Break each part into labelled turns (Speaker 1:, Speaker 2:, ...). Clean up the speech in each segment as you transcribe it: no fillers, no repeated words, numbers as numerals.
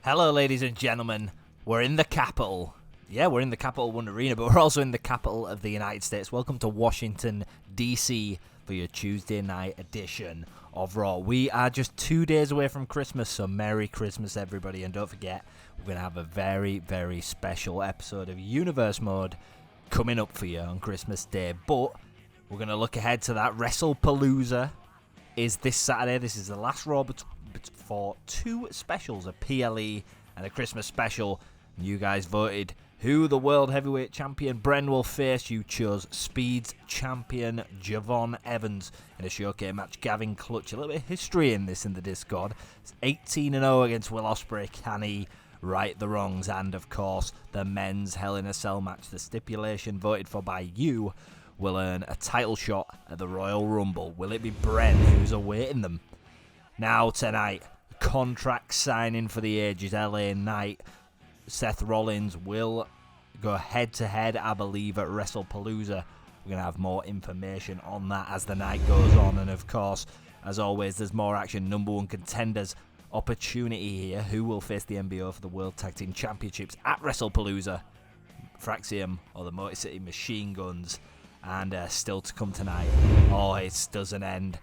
Speaker 1: Hello, ladies and gentlemen. We're in the capital. Yeah, we're in the Capital One Arena, but we're also in the capital of the United States. Welcome to Washington, D.C. for your Tuesday night edition of Raw. We are just 2 days away from Christmas, so Merry Christmas, everybody. And don't forget, we're going to have a very, very special episode of Universe Mode coming up for you on Christmas Day. But we're going to look ahead to that. WrestlePalooza is this Saturday. This is the last Raw for two specials, a PLE and a Christmas special. You guys voted who the World Heavyweight Champion Bren will face. You chose Speed's champion Javon Evans in a showcase match. Gavin Clutch, a little bit of history in this in the Discord. It's 18-0 against Will Ospreay. Can he right the wrongs? And of course, the men's Hell in a Cell match. The stipulation voted for by you will earn a title shot at the Royal Rumble. Will it be Bren who's awaiting them? Now tonight, contract signing for the ages. LA Knight, Seth Rollins will go head-to-head, I believe, at WrestlePalooza. We're going to have more information on that as the night goes on. And of course, as always, there's more action. Number one contenders opportunity here. Who will face the NBO for the World Tag Team Championships at WrestlePalooza? FrAxiom or the Motor City Machine Guns? And still to come tonight. Oh, it doesn't end.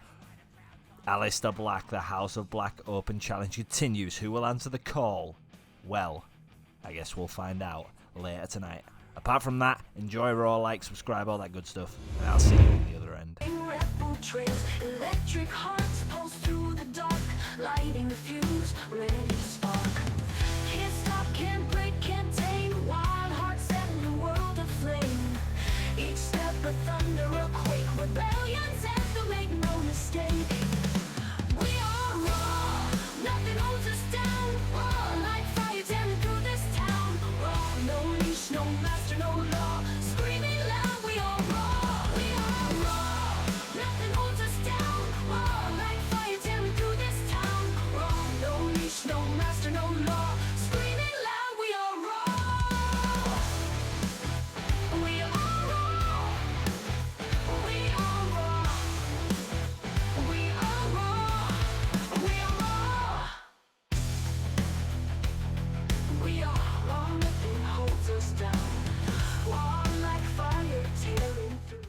Speaker 1: Aleister Black, the House of Black Open Challenge continues. Who will answer the call? Well, I guess we'll find out later tonight. Apart from that, enjoy Raw, like, subscribe, all that good stuff, and I'll see you on the other end.
Speaker 2: Electric hearts pulse through the dark, lighting the fuse, ready to spark. Can't stop, can't break, can't tame. Wild hearts set in the world aflame. Each step a thunder, a quake, rebellion's anthem, make no mistake. We are raw, nothing holds us down. Raw like fire tearing through this town. Raw, no leash, no master, no law. Screaming loud, we are raw. We are raw, nothing holds us down. Raw like fire tearing through this town. Raw, no leash, no master, no law. Screaming loud, we are raw. We are raw. We are raw. We are raw. We are raw. We are raw, nothing holds us down. Raw like fire tearing through.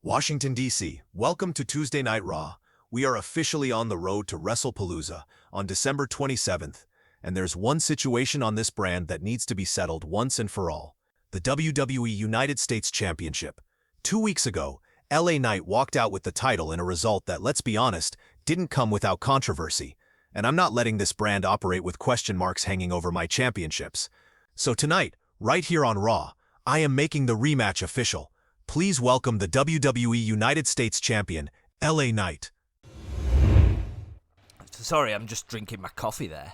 Speaker 3: Washington, D.C., welcome to Tuesday Night Raw. We are officially on the road to WrestlePalooza on December 27th, and there's one situation on this brand that needs to be settled once and for all. The WWE United States Championship. 2 weeks ago, LA Knight walked out with the title in a result that, let's be honest, didn't come without controversy. And I'm not letting this brand operate with question marks hanging over my championships. So tonight, right here on Raw, I am making the rematch official. Please welcome the WWE United States Champion, LA Knight.
Speaker 1: Sorry, I'm just drinking my coffee there.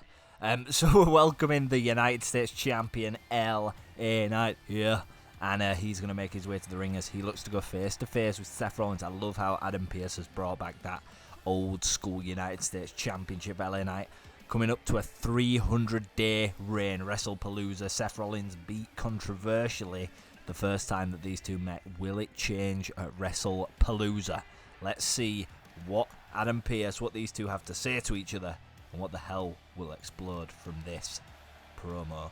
Speaker 1: So we're welcoming the United States Champion, LA Knight, here. And he's going to make his way to the ring as he looks to go face-to-face with Seth Rollins. I love how Adam Pearce has brought back that old-school United States Championship. LA Knight coming up to a 300-day reign. WrestlePalooza. Seth Rollins beat controversially the first time that these two met. Will it change at WrestlePalooza? Let's see what Adam Pearce, what these two have to say to each other, and what the hell will explode from this promo.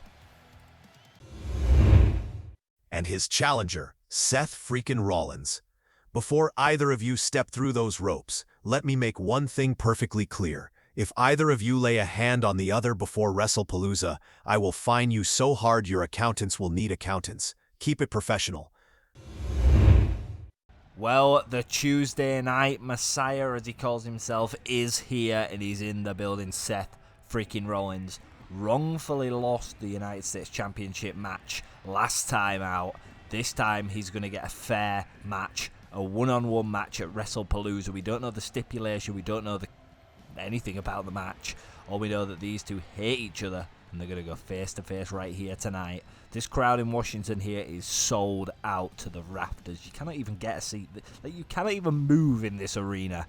Speaker 3: And his challenger, Seth freaking Rollins. Before either of you step through those ropes, let me make one thing perfectly clear. If either of you lay a hand on the other before WrestlePalooza, I will fine you so hard your accountants will need accountants. Keep it professional.
Speaker 1: Well, the Tuesday Night Messiah, as he calls himself, is here, and he's in the building. Seth freaking Rollins wrongfully lost the United States Championship match last time out. This time he's going to get a fair match, a one-on-one match at WrestlePalooza. We don't know the stipulation, we don't know anything about the match. All we know that these two hate each other, and they're going to go face-to-face right here tonight. This crowd in Washington here is sold out to the rafters. You cannot even get a seat. You cannot even move in this arena.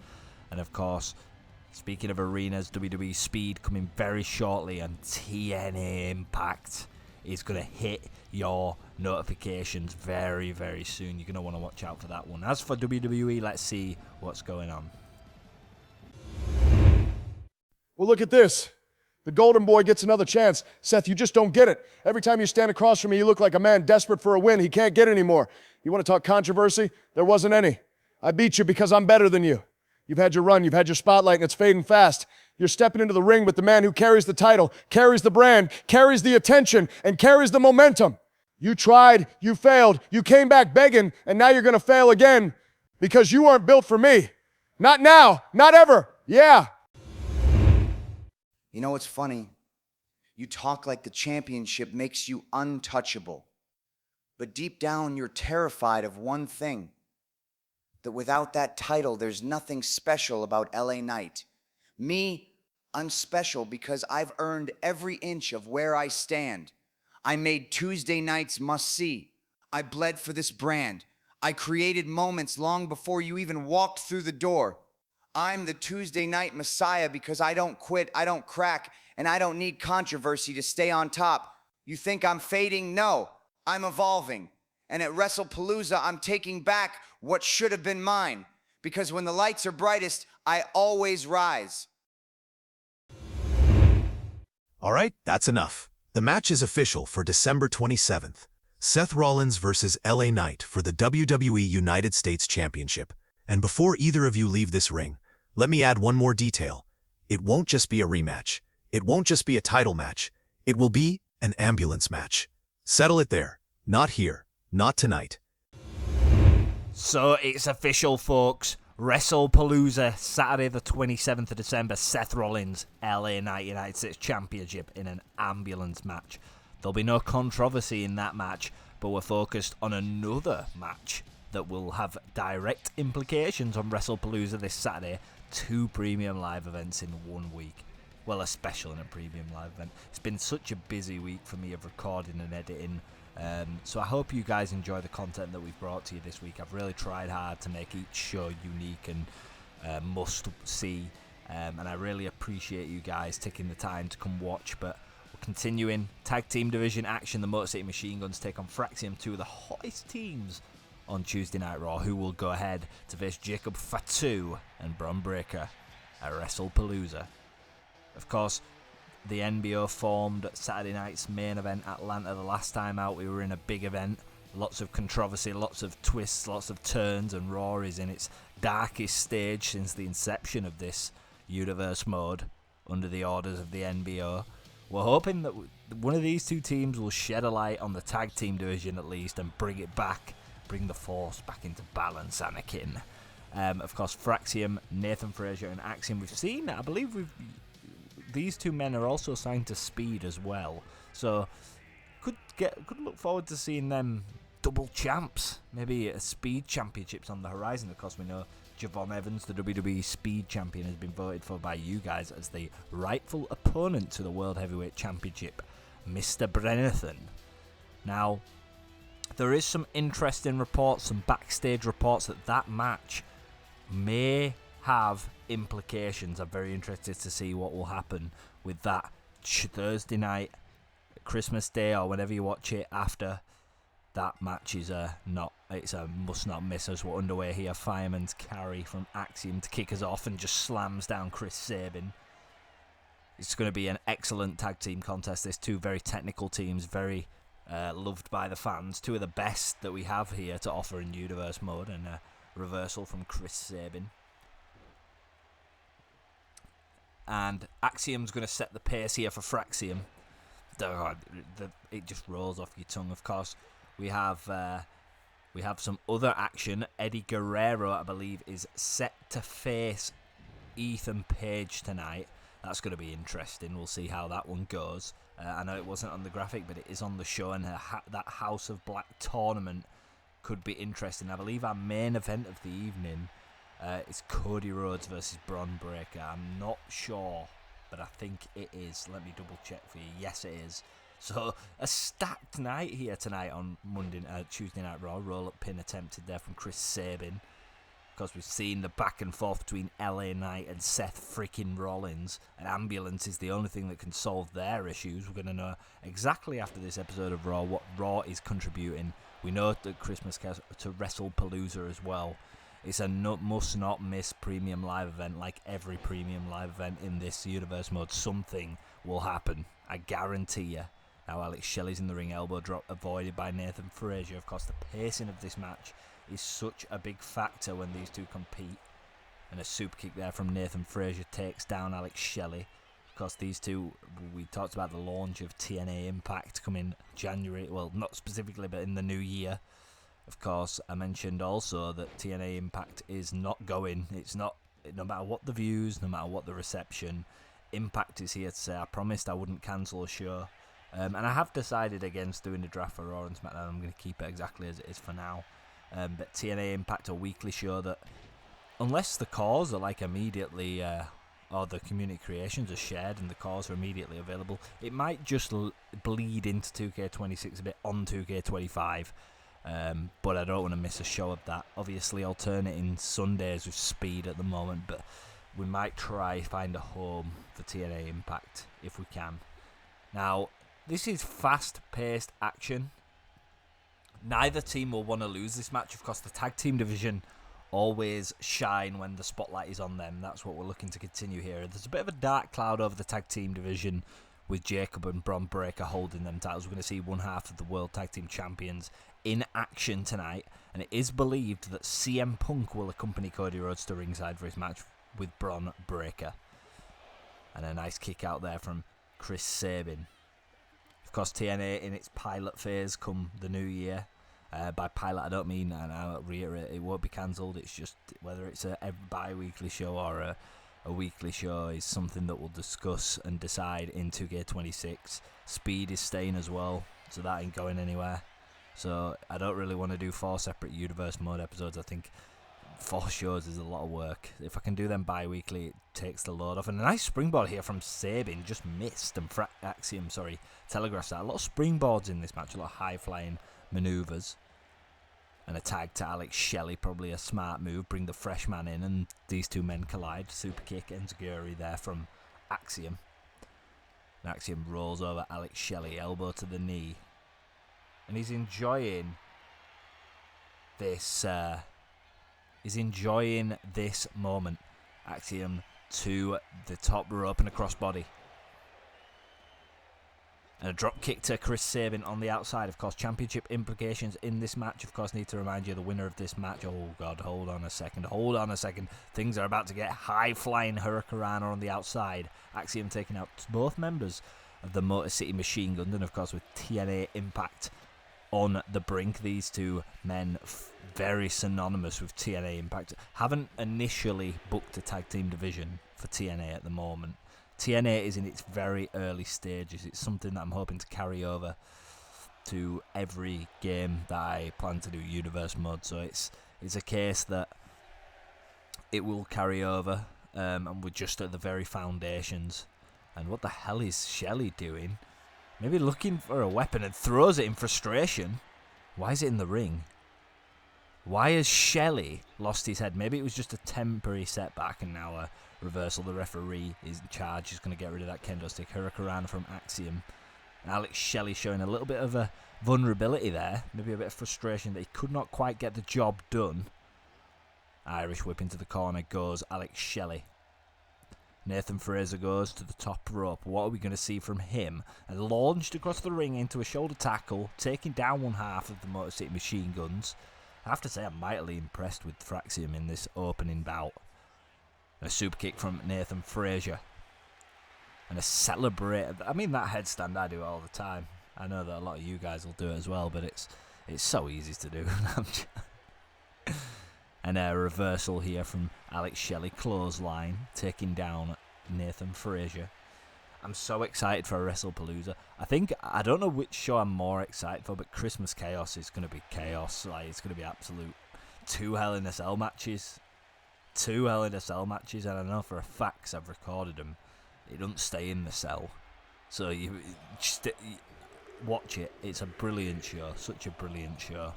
Speaker 1: And of course, speaking of arenas, WWE Speed coming very shortly, and TNA Impact is going to hit your notifications very, very soon. You're going to want to watch out for that one. As for WWE, let's see what's going on.
Speaker 4: Well, look at this. The golden boy gets another chance. Seth, you just don't get it. Every time you stand across from me, you look like a man desperate for a win. He can't get anymore. You want to talk controversy? There wasn't any. I beat you because I'm better than you. You've had your run, you've had your spotlight, and it's fading fast. You're stepping into the ring with the man who carries the title, carries the brand, carries the attention, and carries the momentum. You tried, you failed, you came back begging, and now you're going to fail again because you weren't built for me. Not now, not ever. Yeah.
Speaker 5: You know what's funny? You talk like the championship makes you untouchable. But deep down, you're terrified of one thing. That without that title, there's nothing special about LA Knight. Me, I'm special because I've earned every inch of where I stand. I made Tuesday nights must-see. I bled for this brand. I created moments long before you even walked through the door. I'm the Tuesday night messiah because I don't quit, I don't crack, and I don't need controversy to stay on top. You think I'm fading? No, I'm evolving. And at WrestlePalooza, I'm taking back what should have been mine. Because when the lights are brightest, I always rise.
Speaker 3: All right, that's enough. The match is official for December 27th. Seth Rollins versus LA Knight for the WWE United States Championship. And before either of you leave this ring, let me add one more detail. It won't just be a rematch. It won't just be a title match. It will be an ambulance match. Settle it there. Not here. Not tonight.
Speaker 1: So it's official, folks. WrestlePalooza, Saturday the 27th of December. Seth Rollins, LA Knight United States Championship in an ambulance match. There'll be no controversy in that match, but we're focused on another match that will have direct implications on WrestlePalooza this Saturday. 2 premium live events in 1 week. Well, a special and a premium live event. It's been such a busy week for me of recording and editing. So I hope you guys enjoy the content that we've brought to you this week. I've really tried hard to make each show unique and must-see. And I really appreciate you guys taking the time to come watch. But we're continuing. Tag team division action. The Motor City Machine Guns take on FrAxiom, 2 of the hottest teams on Tuesday Night Raw, who will go ahead to face Jacob Fatu and Bron Breakker at WrestlePalooza. Of course, the NBO formed Saturday night's main event Atlanta. The last time out, we were in a big event. Lots of controversy, lots of twists, lots of turns, and Raw is in its darkest stage since the inception of this universe mode under the orders of the NBO. We're hoping that one of these 2 teams will shed a light on the tag team division at least and bring it back. Bring the force back into balance, Anakin. Of course, FrAxiom, Nathan Frazier, and Axiom. We've seen, I believe these 2 men are also signed to Speed as well. So could look forward to seeing them double champs. Maybe a Speed Championships on the horizon. Of course, we know Javon Evans, the WWE Speed Champion, has been voted for by you guys as the rightful opponent to the World Heavyweight Championship, Mr. Brenathan. Now, there is some interesting reports, some backstage reports that match may have implications. I'm very interested to see what will happen with that Thursday night, Christmas Day, or whenever you watch it after. That match is it's a must not miss as we're underway here. Fireman's carry from Axiom to kick us off and just slams down Chris Sabin. It's going to be an excellent tag team contest. There's 2 very technical teams, very loved by the fans. 2 of the best that we have here to offer in universe mode, and a reversal from Chris Sabin. And Axiom's going to set the pace here for FrAxiom. It just rolls off your tongue. Of course, we have some other action. Eddie Guerrero, I believe, is set to face Ethan Page tonight. That's going to be interesting. We'll see how that one goes. I know it wasn't on the graphic, but it is on the show, and that House of Black tournament could be interesting. I believe our main event of the evening is Cody Rhodes versus Bron Breakker. I'm not sure, but I think it is. Let me double check for you. Yes, it is. So a stacked night here tonight on Tuesday Night Raw. Roll-up pin attempted there from Chris Sabin. Because we've seen the back and forth between LA Knight and Seth freaking Rollins. An ambulance is the only thing that can solve their issues. We're going to know exactly after this episode of Raw what Raw is contributing. We know that Christmas to WrestlePalooza as well. It's a must not miss premium live event, like every premium live event in this universe mode. Something will happen. I guarantee you. Now Alex Shelley's in the ring, elbow drop avoided by Nathan Frazier. Of course, the pacing of this match is such a big factor when these two compete. And a super kick there from Nathan Frazier takes down Alex Shelley. Of course, these two, we talked about the launch of TNA Impact coming January. Well, not specifically, but in the new year. Of course, I mentioned also that TNA Impact is not going. It's not, no matter what the views, no matter what the reception, Impact is here to say, I promised I wouldn't cancel a show. And I have decided against doing the draft for Raw and SmackDown. I'm going to keep it exactly as it is for now. But TNA Impact, a weekly show that, unless the cores are like immediately, or the community creations are shared and the cores are immediately available, it might just bleed into 2K26 a bit on 2K25. But I don't want to miss a show of that. Obviously, alternating Sundays with Speed at the moment, but we might try find a home for TNA Impact if we can. Now, this is fast-paced action. Neither team will want to lose this match. Of course, the tag team division always shine when the spotlight is on them. That's what we're looking to continue here. There's a bit of a dark cloud over the tag team division with Jacob and Bron Breakker holding them titles. We're going to see one half of the World Tag Team Champions in action tonight, and it is believed that CM Punk will accompany Cody Rhodes to ringside for his match with Bron Breakker. And a nice kick out there from Chris Sabin. Of course, TNA in its pilot phase come the new year. By pilot, I don't mean, and I'll reiterate, it won't be cancelled. It's just whether it's a bi-weekly show or a weekly show is something that we'll discuss and decide in 2K26. Speed is staying as well, so that ain't going anywhere. So I don't really want to do 4 separate Universe Mode episodes. I think 4 shows is a lot of work. If I can do them bi-weekly, it takes the load off. And a nice springboard here from Sabin, just missed, and FrAxiom, telegraphs that. A lot of springboards in this match, a lot of high-flying manoeuvres. And a tag to Alex Shelley, probably a smart move, bring the fresh man in, and these two men collide. Super kick, enziguri there from Axiom. And Axiom rolls over Alex Shelley, elbow to the knee. And he's enjoying this moment. Axiom to the top rope and a crossbody. And a drop kick to Chris Sabin on the outside. Of course, championship implications in this match. Of course, need to remind you the winner of this match. Oh, God, hold on a second. Things are about to get high-flying Hurricanrana on the outside. Axiom taking out both members of the Motor City Machine Guns. And, of course, with TNA Impact on the brink. These two men very synonymous with TNA Impact. Haven't initially booked a tag team division for TNA at the moment. TNA is in its very early stages. It's something that I'm hoping to carry over to every game that I plan to do Universe Mode. So it's a case that it will carry over, and we're just at the very foundations. And what the hell is Shelley doing? Maybe looking for a weapon and throws it in frustration. Why is it in the ring? Why has Shelley lost his head? Maybe it was just a temporary setback and now a reversal. The referee is in charge. He's going to get rid of that kendo stick. Hurricanrana from Axiom. And Alex Shelley showing a little bit of a vulnerability there. Maybe a bit of frustration that he could not quite get the job done. Irish whip into the corner goes Alex Shelley. Nathan Frazier goes to the top rope. What are we going to see from him? And launched across the ring into a shoulder tackle, taking down one half of the Motor City Machine Guns. I have to say I'm mightily impressed with FrAxiom in this opening bout. A super kick from Nathan Frazier. And a celebrate. I mean, that headstand I do all the time. I know that a lot of you guys will do it as well, but it's so easy to do. And a reversal here from Alex Shelley. Clothesline, taking down Nathan Frazier. I'm so excited for WrestlePalooza. I don't know which show I'm more excited for, but Christmas Chaos is going to be chaos. Like, it's going to be absolute 2 Hell in a Cell matches. 2 Hell in a Cell matches, and I know for a fact 'cause I've recorded them. It doesn't stay in the cell. So you watch it. It's a brilliant show. Such a brilliant show.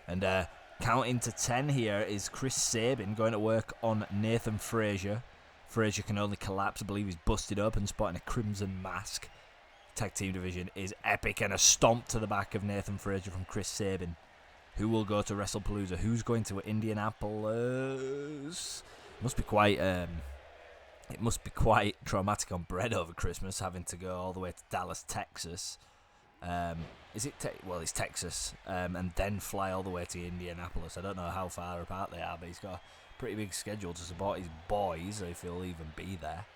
Speaker 1: And counting to 10 here is Chris Sabin going to work on Nathan Frazier. Frazier can only collapse. I believe he's busted open, spotting a crimson mask. Tag team division is epic, and a stomp to the back of Nathan Frazier from Chris Sabin. Who will go to WrestlePalooza? Who's going to Indianapolis? Must be quite It must be quite traumatic on Bren over Christmas, having to go all the way to Dallas, Texas. Is it? It's Texas, and then fly all the way to Indianapolis. I don't know how far apart they are, but he's got a pretty big schedule to support his boys, if he'll even be there.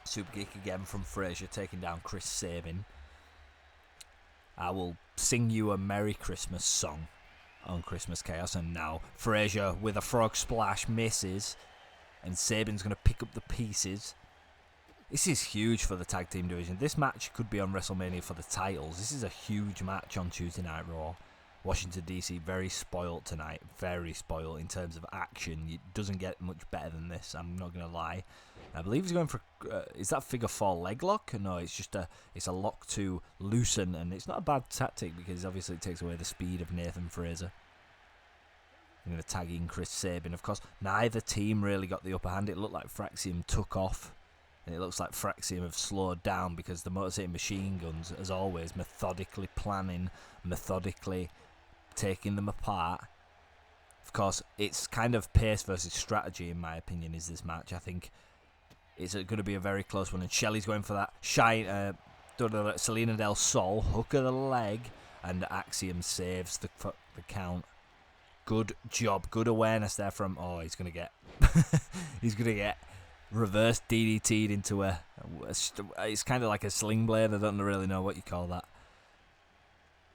Speaker 1: Super kick again from FrAxiom, taking down Chris Sabin. I will sing you a Merry Christmas song on Christmas Chaos, and now FrAxiom with a frog splash misses, and Sabin's going to pick up the pieces. This is huge for the tag team division. This match could be on WrestleMania for the titles. This is a huge match on Tuesday Night Raw. Washington, D.C. very spoilt tonight. Very spoilt in terms of action. It doesn't get much better than this, I'm not going to lie. I believe he's going for... is that figure 4 leg lock? No, it's just it's a lock to loosen, and it's not a bad tactic because obviously it takes away the speed of Nathan Frazer. I'm going to tag in Chris Sabin. Of course, neither team really got the upper hand. It looked like FrAxiom took off. And it looks like FrAxiom have slowed down because the Motor City Machine Guns, as always, methodically planning, methodically taking them apart. Of course, it's kind of pace versus strategy, in my opinion, is this match. I think it's going to be a very close one. And Shelley's going for that Selena Del Sol, hook of the leg, and Axiom saves the count. Good job, good awareness there from... Oh, he's going to get... he's going to get... reverse DDT'd into it's kind of like a sling blade. I don't really know what you call that.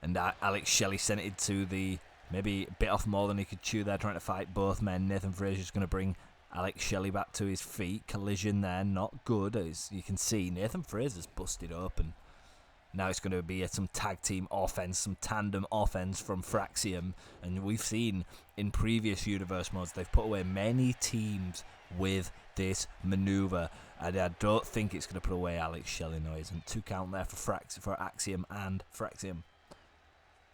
Speaker 1: And Alex Shelley sent it to the, maybe bit off more than he could chew there, trying to fight both men. Nathan Frazier's going to bring Alex Shelley back to his feet. Collision there, not good. As you can see, Nathan Frazier's busted open. Now it's going to be some tag team offense, some tandem offense from FrAxiom. And we've seen in previous universe modes, they've put away many teams with this maneuver, and I don't think it's going to put away Alex Shelley. No, isn't. 2 count there for Axiom and FrAxiom.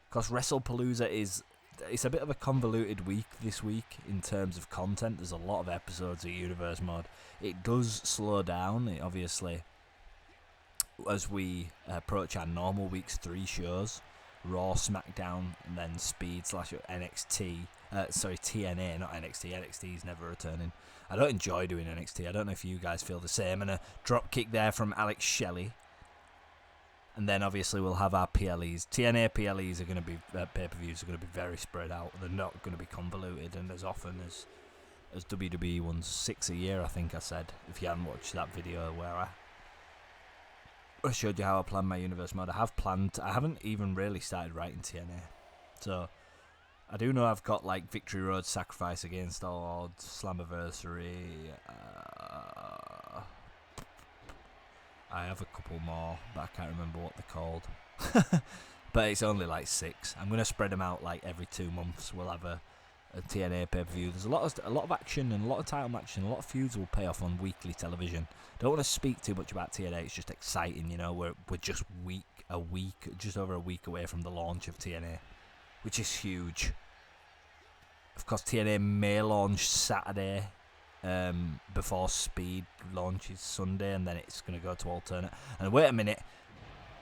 Speaker 1: Because WrestlePalooza it's a bit of a convoluted week this week in terms of content. There's a lot of episodes of Universe Mod. It does slow down, obviously, as we approach our normal week's 3 shows. Raw, SmackDown, and then Speed / NXT. TNA, not NXT. NXT is never returning. I don't enjoy doing NXT. I don't know if you guys feel the same. And a drop kick there from Alex Shelley. And then obviously we'll have our PLEs. TNA PLEs are going to be, pay-per-views are going to be very spread out. They're not going to be convoluted and as often as WWE ones. 6 a year, I think I said. If you haven't watched that video where I showed you how I planned my universe mode. I haven't even really started writing TNA. So I do know I've got like Victory Road, Sacrifice Against All Odds, Slammiversary. I have a couple more, but I can't remember what they're called. But it's only like 6. I'm going to spread them out like every 2 months. We'll have a TNA pay-per-view. There's a lot of action and a lot of title matches and a lot of feuds will pay off on weekly television. Don't want to speak too much about TNA. It's just exciting, you know. We're just just over a week away from the launch of TNA, which is huge. Of course, TNA may launch Saturday before Speed launches Sunday, and then it's going to go to alternate. And wait a minute,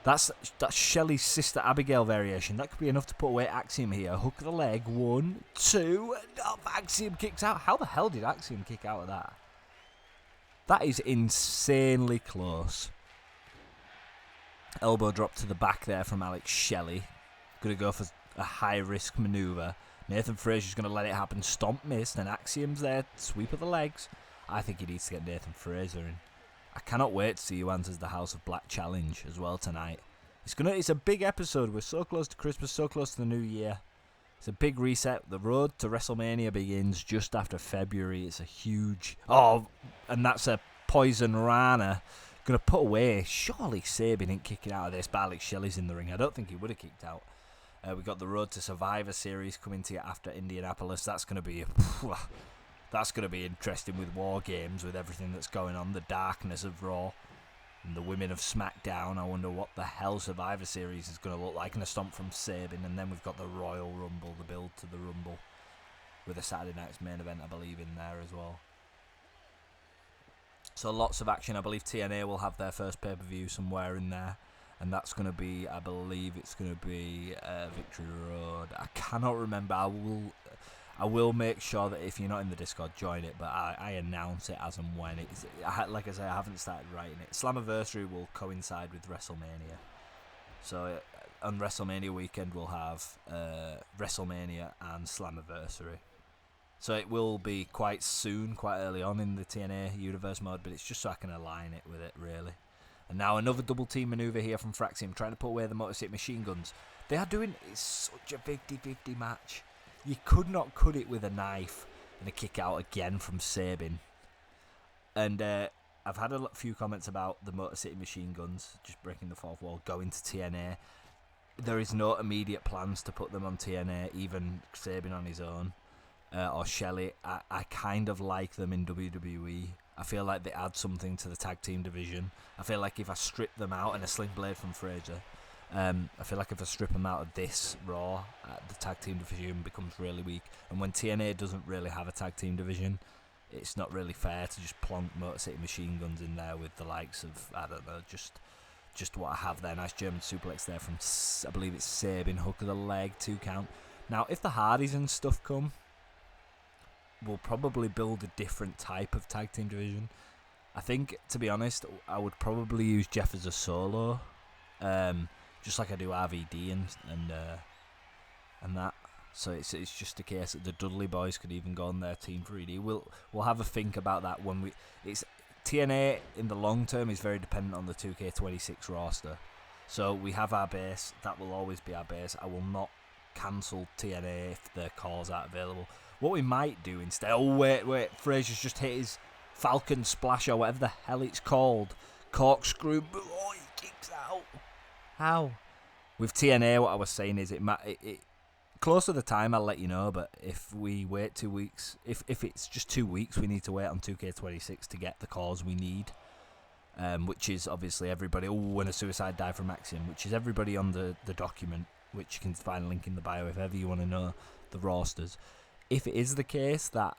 Speaker 1: that's Shelley's sister Abigail variation. That could be enough to put away Axiom here. Hook the leg, 1, 2, and up. Axiom kicks out. How the hell did Axiom kick out of that? That is insanely close. Elbow drop to the back there from Alex Shelley. Going to go for a high-risk maneuver. Nathan Frazier's going to let it happen. Stomp missed, and Axiom's there. Sweep of the legs. I think he needs to get Nathan Frazer in. I cannot wait to see who enters the House of Black Challenge as well tonight. It's a big episode. We're so close to Christmas, so close to the new year. It's a big reset. The road to WrestleMania begins just after February. It's a huge... Oh, and that's a Poison Rana. Going to put away... Surely Sabin ain't kicking out of this, but Alex Shelley's in the ring. I don't think he would have kicked out. We've got the Road to Survivor series coming to you after Indianapolis. That's going to be interesting with War Games, with everything that's going on. The darkness of Raw and the women of SmackDown. I wonder what the hell Survivor series is going to look like. And a stomp from Sabin. And then we've got the Royal Rumble, the build to the Rumble, with a Saturday night's main event, I believe, in there as well. So lots of action. I believe TNA will have their first pay-per-view somewhere in there. And that's going to be, I believe it's going to be Victory Road. I cannot remember. I will make sure that if you're not in the Discord, join it, but I announce it as and when it's. Like I say, I haven't started writing it. Slammiversary will coincide with WrestleMania. So on WrestleMania weekend, we'll have WrestleMania and Slammiversary. So it will be quite soon, quite early on in the TNA Universe mode, but it's just so I can align it with it, really. And now another double team maneuver here from FrAxiom, trying to put away the Motor City Machine Guns. They are doing, it's such a 50-50 match. You could not cut it with a knife. And a kick out again from Sabin. And I've had a few comments about the Motor City Machine Guns, just breaking the fourth wall, going to TNA. There is no immediate plans to put them on TNA, even Sabin on his own. Or Shelley. I kind of like them in WWE. I feel like they add something to the tag team division. I feel like if I strip them out, and a Sling Blade from Fraser, I feel like if I strip them out of this Raw, the tag team division becomes really weak. And when TNA doesn't really have a tag team division, it's not really fair to just plonk Motor City Machine Guns in there with the likes of, I don't know, just what I have there. Nice German suplex there from, I believe it's Sabin, hook of the leg, 2 count. Now, if the Hardys and stuff come, we'll probably build a different type of tag team division. I think, to be honest, I would probably use Jeff as a solo, just like I do RVD and that. So it's just a case that the Dudley Boys could even go on their Team 3D. We'll have a think about that when it's TNA in the long term is very dependent on the 2K26 roster. So we have our base. That will always be our base. I will not cancel TNA if the calls aren't available. What we might do instead... Oh, wait. Fraser's just hit his Falcon Splash or whatever the hell it's called. Corkscrew. Oh, he kicks out. How? With TNA, what I was saying is it close to the time, I'll let you know, but if we wait 2 weeks... If it's just 2 weeks, we need to wait on 2K26 to get the calls we need. Which is obviously everybody... Oh, and a suicide dive from FrAxiom, which is everybody on the document, which you can find a link in the bio if ever you want to know the rosters. If it is the case that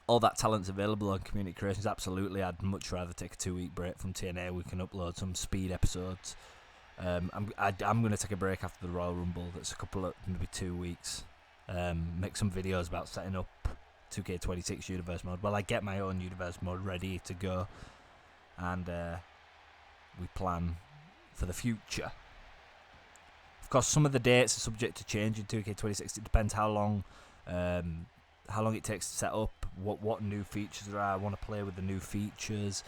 Speaker 1: all that talent's available on Community Creations, absolutely, I'd much rather take a 2-week break from TNA. We can upload some speed episodes. I'm going to take a break after the Royal Rumble. That's maybe 2 weeks. Make some videos about setting up 2K26 Universe mode. Well, I get my own Universe mode ready to go, and we plan for the future. Of course, some of the dates are subject to change in 2K26. It depends how long it takes to set up, what new features there are. I want to play with the new features.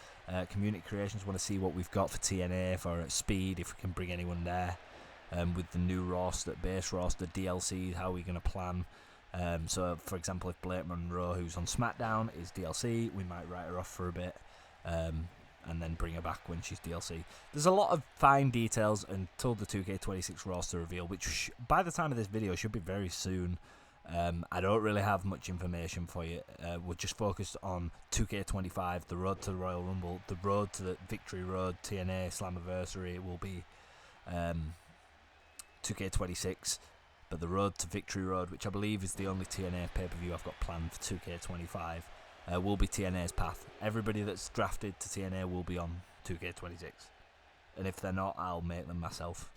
Speaker 1: Community Creations want to see what we've got for TNA, for speed, if we can bring anyone there. With the new roster, base roster, DLC, how are we going to plan? So, for example, if Blake Monroe, who's on SmackDown, is DLC, we might write her off for a bit. And then bring her back when she's DLC. There's a lot of fine details until the 2K26 roster reveal, which by the time of this video should be very soon. I don't really have much information for you. We're just focused on 2K25, the road to the Royal Rumble, the road to the Victory Road, TNA Slammiversary will be 2K26, but the road to Victory Road, which I believe is the only TNA pay-per-view I've got planned for 2K25, will be TNA's path. Everybody that's drafted to TNA will be on 2K26, and if they're not, I'll make them myself.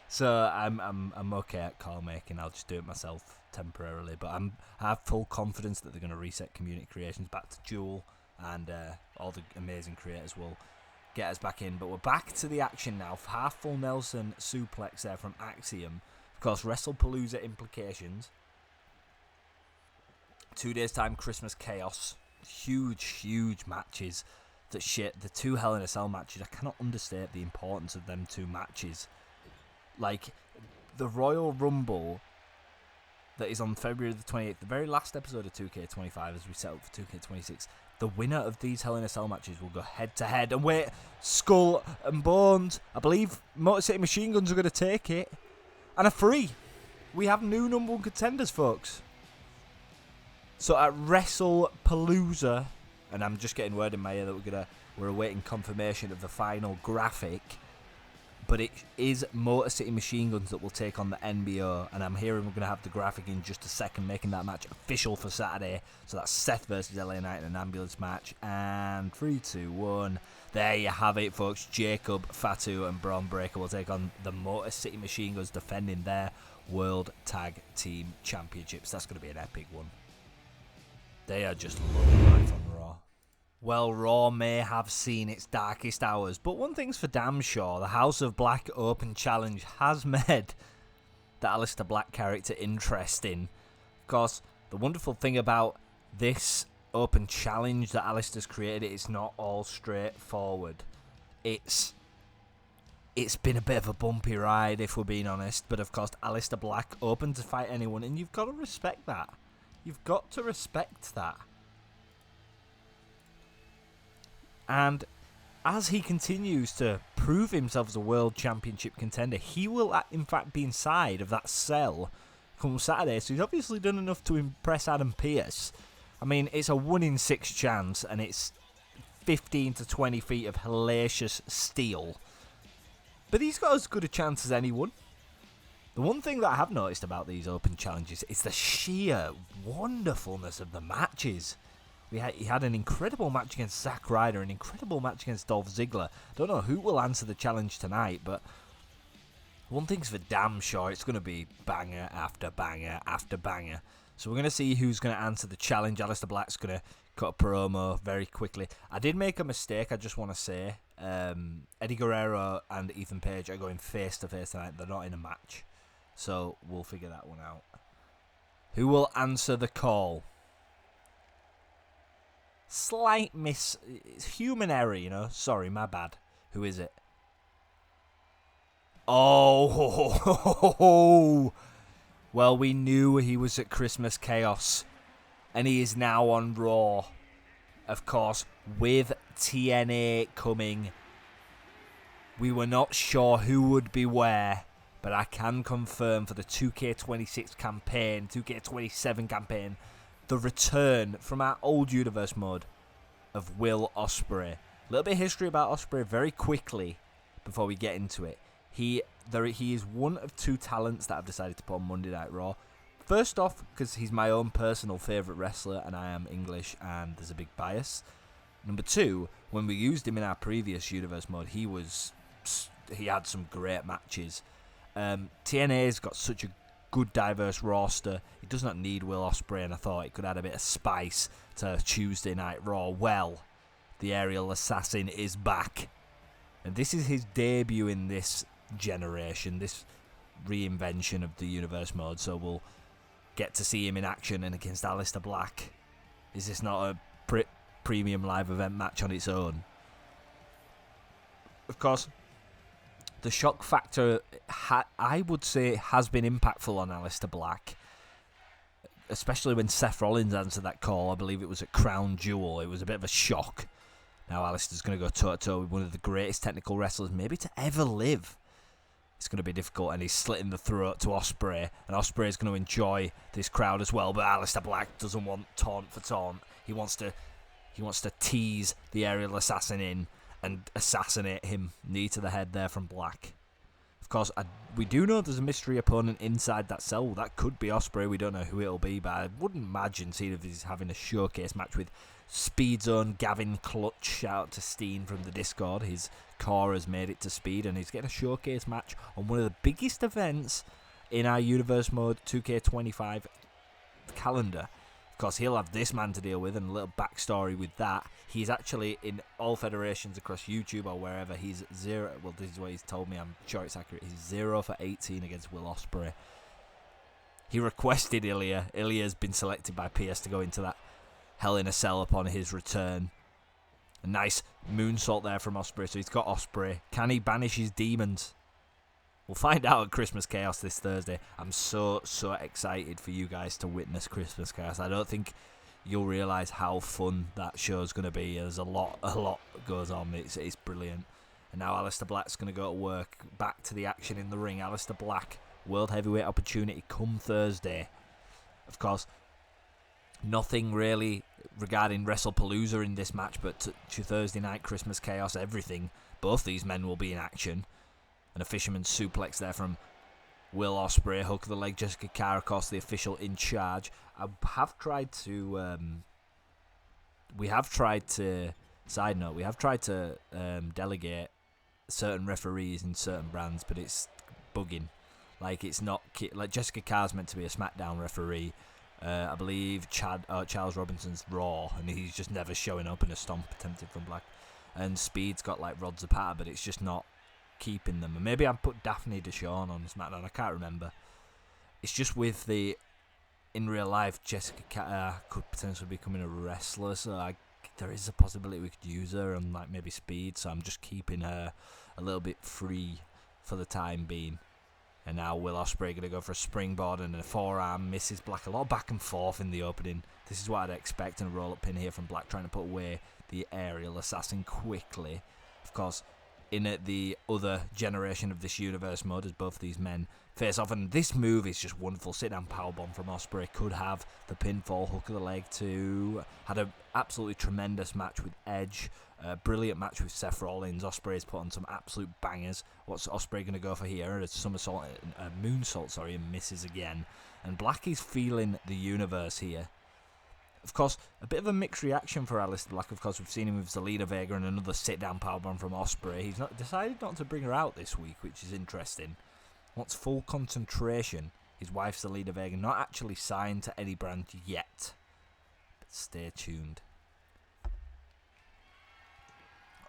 Speaker 1: so I'm okay at call making. I'll just do it myself temporarily, but I have full confidence that they're going to reset Community Creations back to Jewel, and all the amazing creators will get us back in. But we're back to the action now. Half full Nelson suplex there from FrAxiom. Of course, WrestlePalooza implications. 2 days time, Christmas Chaos. Huge matches. The 2 Hell in a Cell matches. I cannot understate the importance of them 2 matches. Like, the Royal Rumble that is on February the 28th, the very last episode of 2K25 as we set up for 2K26, the winner of these Hell in a Cell matches will go head to head. And wait, Skull and Bones, I believe Motor City Machine Guns are going to take it. And are free. We have new number 1 contenders, folks. So at WrestlePalooza, and I'm just getting word in my ear that we're awaiting confirmation of the final graphic, but it is Motor City Machine Guns that will take on the NBO, and I'm hearing we're going to have the graphic in just a second, making that match official for Saturday. So that's Seth versus LA Knight in an ambulance match, and 3, 2, 1. There you have it, folks. Jacob, Fatu, and Bron Breakker will take on the Motor City Machine Guns, defending their World Tag Team Championships. That's going to be an epic one. They are just loving life on Raw. Well, Raw may have seen its darkest hours, but one thing's for damn sure, the House of Black Open Challenge has made the Aleister Black character interesting. Of course, the wonderful thing about this Open Challenge that Aleister's created, it's not all straightforward. It's been a bit of a bumpy ride, if we're being honest, but of course, Aleister Black open to fight anyone, and you've got to respect that. You've got to respect that. And as he continues to prove himself as a world championship contender, he will in fact be inside of that cell come Saturday. So he's obviously done enough to impress Adam Pearce. I mean, it's a 1 in 6 chance, and it's 15 to 20 feet of hellacious steel. But he's got as good a chance as anyone. The one thing that I have noticed about these open challenges is the sheer wonderfulness of the matches. He had an incredible match against Zack Ryder, an incredible match against Dolph Ziggler. Don't know who will answer the challenge tonight, but one thing's for damn sure, it's going to be banger after banger after banger. So we're going to see who's going to answer the challenge. Aleister Black's going to cut a promo very quickly. I did make a mistake, I just want to say. Eddie Guerrero and Ethan Page are going face-to-face tonight. They're not in a match. So we'll figure that one out. Who will answer the call? Slight miss. It's human error, you know. Sorry, my bad. Who is it? Oh, well, we knew he was at Christmas Chaos, and he is now on Raw. Of course, with TNA coming, we were not sure who would be where, but I can confirm for the 2K26 campaign, 2K27 campaign, the return from our old universe mode of Will Ospreay. A little bit of history about Ospreay very quickly before we get into it. He is one of 2 talents that I've decided to put on Monday Night Raw. First off, because he's my own personal favourite wrestler and I am English and there's a big bias. Number 2, when we used him in our previous universe mode, he had some great matches. TNA's got such a good diverse roster. It does not need Will Ospreay, and I thought it could add a bit of spice to Tuesday Night Raw. Well, the aerial assassin is back, and this is his debut in this generation, this reinvention of the universe mode, so we'll get to see him in action and against Aleister Black. Is this not a premium live event match on its own? Of course, the shock factor, I would say, has been impactful on Aleister Black, especially when Seth Rollins answered that call. I believe it was at Crown Jewel. It was a bit of a shock. Now Aleister's going to go toe-to-toe with one of the greatest technical wrestlers maybe to ever live. It's going to be difficult, and he's slitting the throat to Ospreay, and Ospreay is going to enjoy this crowd as well, but Aleister Black doesn't want taunt for taunt. He wants to tease the aerial assassin in and assassinate him. Knee to the head there from Black. Of course, we do know there's a mystery opponent inside that cell. That could be Ospreay. We don't know who it'll be, but I wouldn't imagine seeing if he's having a showcase match with Speed Zone Gavin Clutch. Shout out to Steen from the Discord. His car has made it to Speed, and he's getting a showcase match on one of the biggest events in our Universe Mode 2K25 calendar. Of course, he'll have this man to deal with, and a little backstory with that. He's actually in all federations across YouTube or wherever. He's 0. Well, this is what he's told me. I'm sure it's accurate. He's 0 for 18 against Will Ospreay. He requested Ilya. Ilya's been selected by PS to go into that Hell in a Cell upon his return. A nice moonsault there from Ospreay. So he's got Ospreay. Can he banish his demons? We'll find out at Christmas Chaos this Thursday. I'm so excited for you guys to witness Christmas Chaos. I don't think you'll realise how fun that show's going to be. There's a lot goes on. It's brilliant. And now Aleister Black's going to go to work. Back to the action in the ring. Aleister Black, World Heavyweight opportunity come Thursday. Of course, nothing really regarding WrestlePalooza in this match, but to Thursday night, Christmas Chaos, everything. Both these men will be in action. And a fisherman's suplex there from Will Ospreay. Hook of the leg, Jessica Karakos, the official in charge. Side note, we have tried to delegate certain referees in certain brands, but it's bugging. Like, it's not... Like, Jessica Carr's meant to be a SmackDown referee. I believe Charles Robinson's Raw, and he's just never showing up in a stomp attempted from Black. And Speed's got, like, Rod Zapata, but it's just not keeping them. And maybe I'd put Daphne DeShawn on SmackDown. I can't remember. It's just with the... In real life, Jessica Carr could potentially be becoming a wrestler, so there is a possibility we could use her on, like, maybe Speed, so I'm just keeping her a little bit free for the time being. And now Will Ospreay going to go for a springboard and a forearm, misses Black. A lot of back and forth in the opening. This is what I'd expect, and a roll-up pin here from Black, trying to put away the aerial assassin quickly. Of course, in the other generation of this universe mode, as both these men face off, and this move is just wonderful. Sit-down powerbomb from Ospreay, could have the pinfall, hook of the leg too. Had an absolutely tremendous match with Edge. Brilliant match with Seth Rollins. Ospreay's put on some absolute bangers. What's Ospreay going to go for here? A somersault, a moonsault, and misses again. And Black is feeling the universe here. Of course, a bit of a mixed reaction for Aleister Black. Of course, we've seen him with Zelina Vega and another sit-down powerbomb from Ospreay. He's decided not to bring her out this week, which is interesting. Wants full concentration. His wife, Zelina Vega, not actually signed to any brand yet. But stay tuned.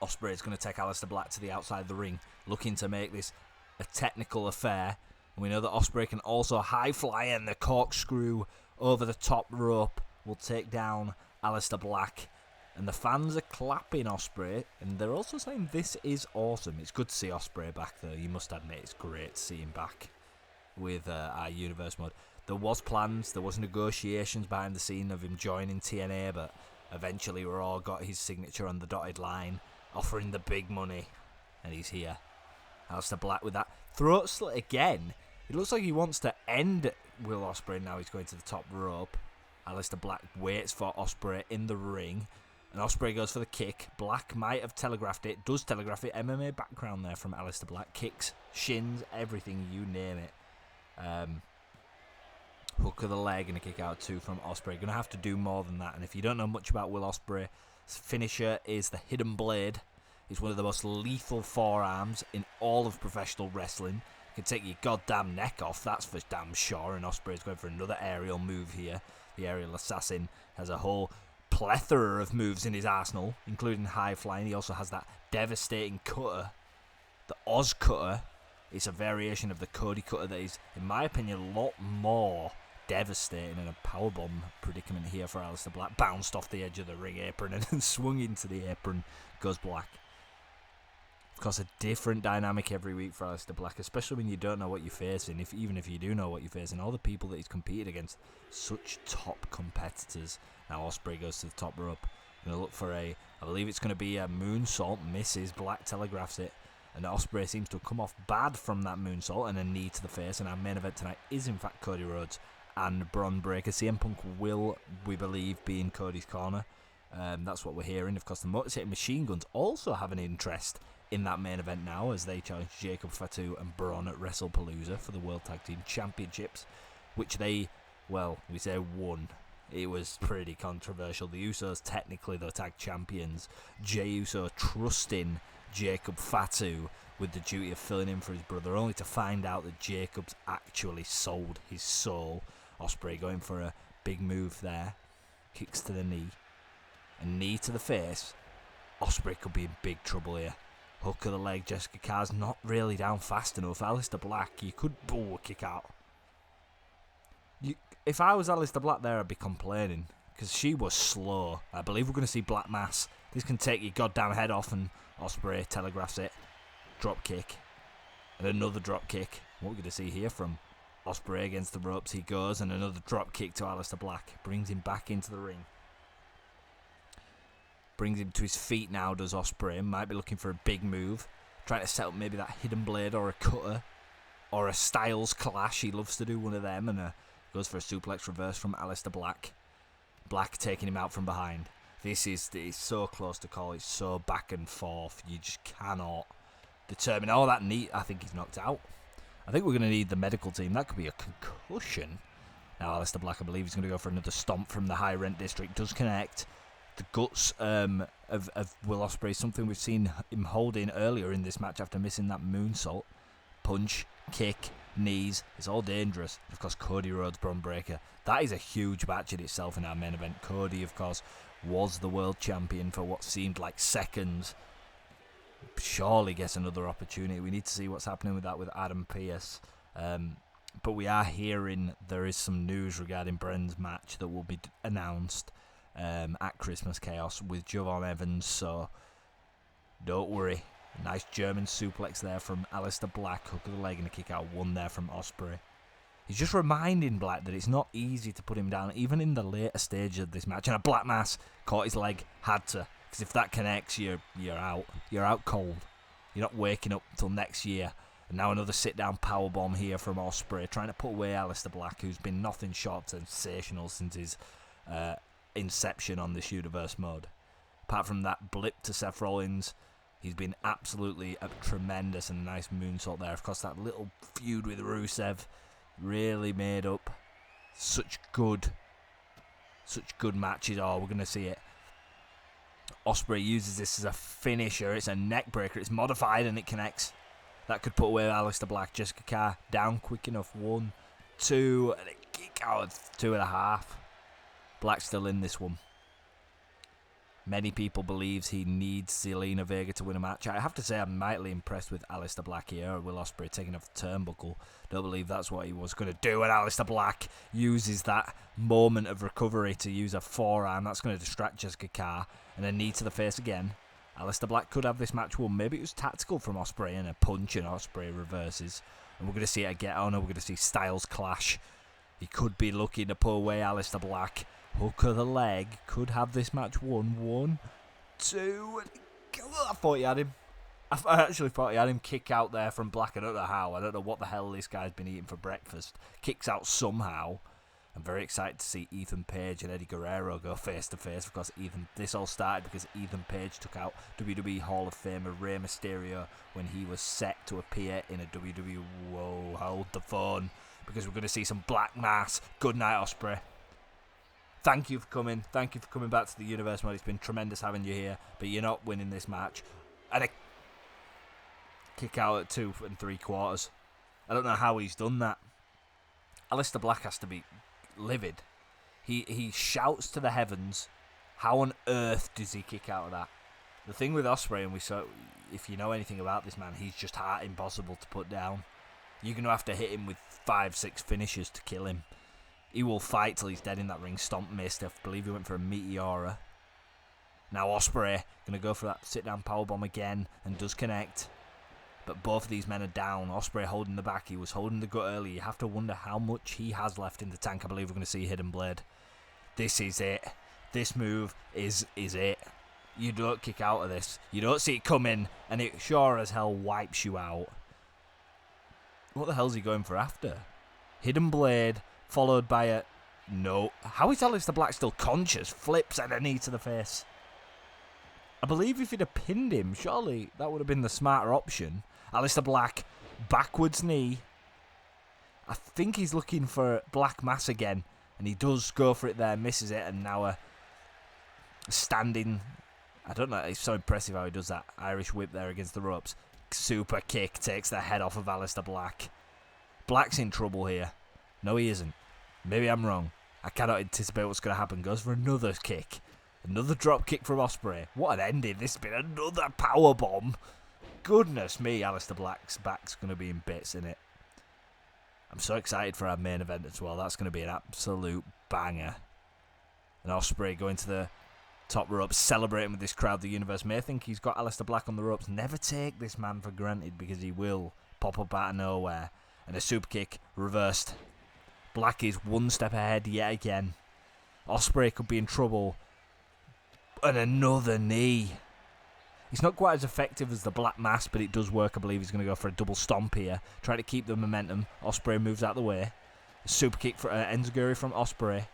Speaker 1: Ospreay is going to take Aleister Black to the outside of the ring, looking to make this a technical affair. And we know that Ospreay can also high fly, and the corkscrew over the top rope will take down Aleister Black. And the fans are clapping Ospreay, and they're also saying this is awesome. It's good to see Ospreay back, though. You must admit it's great to see him back with our universe mode. There was plans, there was negotiations behind the scene of him joining TNA, but eventually we all got his signature on the dotted line, offering the big money, and he's here. Aleister Black with that throat slit again. It looks like he wants to end Will Ospreay now. He's going to the top rope. Aleister Black waits for Ospreay in the ring, and Ospreay goes for the kick. Black might have telegraphed it, does telegraph it. MMA background there from Aleister Black. Kicks, shins, everything, you name it. Hook of the leg and a kick out too from Ospreay. Going to have to do more than that. And if you don't know much about Will Ospreay, his finisher is the Hidden Blade. It's one of the most lethal forearms in all of professional wrestling. Can take your goddamn neck off, that's for damn sure. And Ospreay's going for another aerial move here. The aerial assassin has a whole plethora of moves in his arsenal, including high flying. He also has that devastating cutter, the Oz cutter. It's a variation of the Cody cutter that is, in my opinion, a lot more devastating, and a powerbomb predicament here for Aleister Black. Bounced off the edge of the ring apron and then swung into the apron. Goes Black. Of course, a different dynamic every week for Aleister Black, especially when you don't know what you're facing. Even if you do know what you're facing, all the people that he's competed against, such top competitors. Now Ospreay goes to the top rope. Going to look for I believe it's going to be a moonsault. Misses. Black telegraphs it. And Ospreay seems to have come off bad from that moonsault and a knee to the face. And our main event tonight is, in fact, Cody Rhodes and Bron Breakker. CM Punk will, we believe, be in Cody's corner. That's what we're hearing. Of course, the Motor City Machine Guns also have an interest in that main event now, as they challenge Jacob Fatu and Bron at WrestlePalooza for the World Tag Team Championships, which they, well, we say won. It was pretty controversial. The Usos technically the tag champions. Jey Uso trusting Jacob Fatu with the duty of filling in for his brother, only to find out that Jacob's actually sold his soul. Ospreay going for a big move there. Kicks to the knee. A knee to the face. Ospreay could be in big trouble here. Hook of the leg. Jessica Carr's not really down fast enough. Aleister Black, you could a kick out. If I was Aleister Black there, I'd be complaining, because she was slow. I believe we're going to see Black Mass. This can take your goddamn head off, and Ospreay telegraphs it. Drop kick. And another drop kick. What we're going to see here from Ospreay against the ropes. He goes, and another drop kick to Aleister Black. Brings him back into the ring. Brings him to his feet now, does Ospreay. Might be looking for a big move. Trying to set up maybe that hidden blade or a cutter. Or a Styles Clash. He loves to do one of them. And goes for a suplex reverse from Aleister Black. Black taking him out from behind. This is so close to call. It's so back and forth. You just cannot determine. Oh, that knee. I think he's knocked out. I think we're going to need the medical team. That could be a concussion. Now, Aleister Black, I believe, is going to go for another stomp from the high rent district. Does connect. The guts of Will Ospreay, something we've seen him holding earlier in this match after missing that moonsault. Punch, kick, knees. It's all dangerous. Of course, Cody Rhodes, Bron Breakker. That is a huge match in itself in our main event. Cody, of course, was the world champion for what seemed like seconds. Surely gets another opportunity. We need to see what's happening with that with Adam Pearce. But we are hearing there is some news regarding Bren's match that will be announced at Christmas Chaos with Javon Evans. So don't worry. Nice German suplex there from Aleister Black. Hook of the leg and a kick out. One there from Ospreay. He's just reminding Black that it's not easy to put him down, even in the later stage of this match. And a Black Mass caught his leg. Had to. Because if that connects, you're out. You're out cold. You're not waking up till next year. And now another sit-down powerbomb here from Ospreay, trying to put away Aleister Black, who's been nothing short of sensational since his inception on this universe mode. Apart from that blip to Seth Rollins, he's been absolutely tremendous, and a nice moonsault there. Of course, that little feud with Rusev really made up such good matches. Oh, we're going to see it. Ospreay uses this as a finisher. It's a neck breaker. It's modified and it connects. That could put away Aleister Black. Jessica Carr down quick enough. 1, 2, and a kick out of 2.5. Black's still in this one. Many people believes he needs Zelina Vega to win a match. I have to say I'm mightily impressed with Aleister Black here. Will Ospreay taking off the turnbuckle. Don't believe that's what he was going to do. And Aleister Black uses that moment of recovery to use a forearm. That's going to distract Jessica Carr. And a knee to the face again. Aleister Black could have this match won. Maybe it was tactical from Ospreay and a punch and Ospreay reverses. And we're going to see a get on. We're going to see styles clash. He could be looking to pull away Aleister Black. Hook of the leg. Could have this match won. 1, 2. I thought he had him. I actually thought he had him kick out there from Black. I don't know how. I don't know what the hell this guy's been eating for breakfast. Kicks out somehow. I'm very excited to see Ethan Page and Eddie Guerrero go face to face. Of course, this all started because Ethan Page took out WWE Hall of Famer Rey Mysterio when he was set to appear in a WWE. Whoa, hold the phone. Because we're going to see some Black Mass. Good night, Ospreay. Thank you for coming. Thank you for coming back to the universe mode. It's been tremendous having you here, but you're not winning this match. And a kick out at 2 3/4. I don't know how he's done that. Aleister Black has to be livid. He shouts to the heavens. How on earth does he kick out of that? The thing with Ospreay, and we saw, if you know anything about this man, he's just hard impossible to put down. You're going to have to hit him with 5, 6 finishes to kill him. He will fight till he's dead in that ring. Stomp missed. I believe he went for a Meteora. Now Ospreay going to go for that sit-down powerbomb again and does connect. But both of these men are down. Ospreay holding the back. He was holding the gut early. You have to wonder how much he has left in the tank. I believe we're going to see Hidden Blade. This is it. This move is it. You don't kick out of this. You don't see it coming, and it sure as hell wipes you out. What the hell's he going for after? Hidden Blade, followed by a... No. How is Aleister Black still conscious? Flips and a knee to the face. I believe if he'd have pinned him, surely that would have been the smarter option. Aleister Black, backwards knee. I think he's looking for Black Mass again, and he does go for it there, misses it, and now a standing... I don't know, it's so impressive how he does that Irish whip there against the ropes. Super kick, takes the head off of Aleister Black. Black's in trouble here. No, he isn't. Maybe I'm wrong. I cannot anticipate what's going to happen. Goes for another kick. Another drop kick from Ospreay. What an ending. This has been another power bomb. Goodness me, Aleister Black's back's going to be in bits, isn't it? I'm so excited for our main event as well. That's going to be an absolute banger. And Ospreay going to the top ropes, celebrating with this crowd. The universe may think he's got Aleister Black on the ropes. Never take this man for granted, because he will pop up out of nowhere. And a super kick reversed. Black is one step ahead yet again. Ospreay could be in trouble. And another knee. It's not quite as effective as the Black Mass, but it does work. I believe he's going to go for a double stomp here. Try to keep the momentum. Ospreay moves out of the way. A super kick for Enziguri from Ospreay.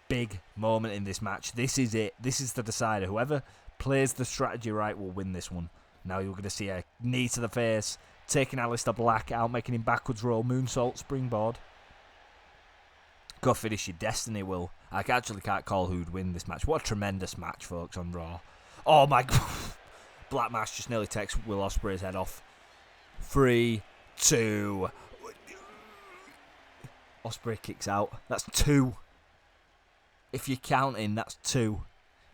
Speaker 1: Big moment in this match. This is it. This is the decider. Whoever plays the strategy right will win this one. Now you're going to see a knee to the face. Taking Aleister Black out, making him backwards roll. Moonsault, springboard. Go finish your destiny, Will. I actually can't call who'd win this match. What a tremendous match, folks, on Raw. Oh, my God. Black Mass just nearly takes Will Ospreay's head off. 3, 2. Ospreay kicks out. That's 2. If you're counting, that's 2.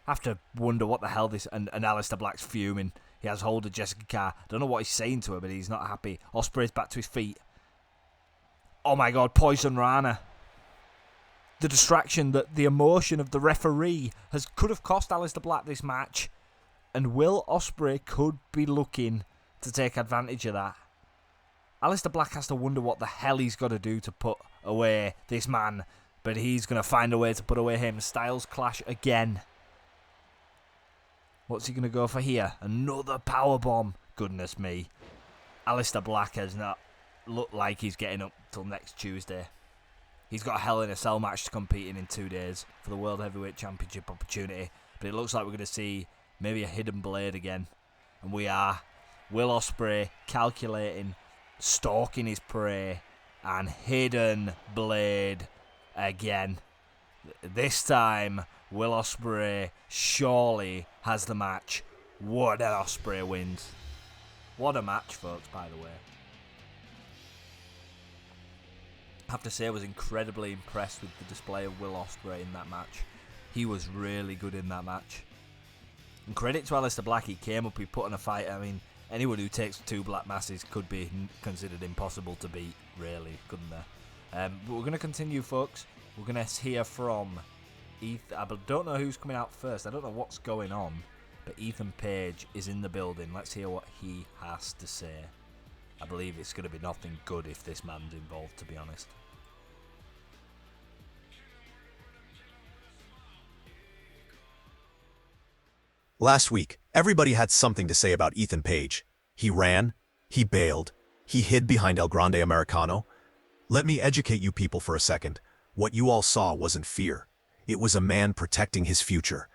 Speaker 1: I have to wonder what the hell this... And Aleister Black's fuming. He has hold of Jessica Carr. I don't know what he's saying to her, but he's not happy. Ospreay's back to his feet. Oh my God, Poison Rana. The distraction, the emotion of the referee could have cost Aleister Black this match. And Will Ospreay could be looking to take advantage of that. Aleister Black has to wonder what the hell he's got to do to put away this man. But he's going to find a way to put away him. Styles clash again. What's he going to go for here? Another powerbomb. Goodness me. Aleister Black has not looked like he's getting up till next Tuesday. He's got a Hell in a Cell match to compete in 2 days for the World Heavyweight Championship opportunity. But it looks like we're going to see maybe a hidden blade again. And we are. Will Ospreay calculating, stalking his prey, and hidden blade again. This time, Will Ospreay surely has the match. What an Ospreay wins. What a match, folks, by the way. I have to say I was incredibly impressed with the display of Will Ospreay in that match. He was really good in that match. And credit to Aleister Black, he came up, he put on a fight. I mean, anyone who takes 2 black masses could be considered impossible to beat, really, couldn't they? But we're going to continue, folks. We're going to hear from Ethan. I don't know who's coming out first. I don't know what's going on. But Ethan Page is in the building. Let's hear what he has to say. I believe it's going to be nothing good if this man's involved, to be honest.
Speaker 3: Last week, everybody had something to say about Ethan Page. He ran, he bailed, he hid behind El Grande Americano. Let me educate you people for a second. What you all saw wasn't fear. It was a man protecting his future.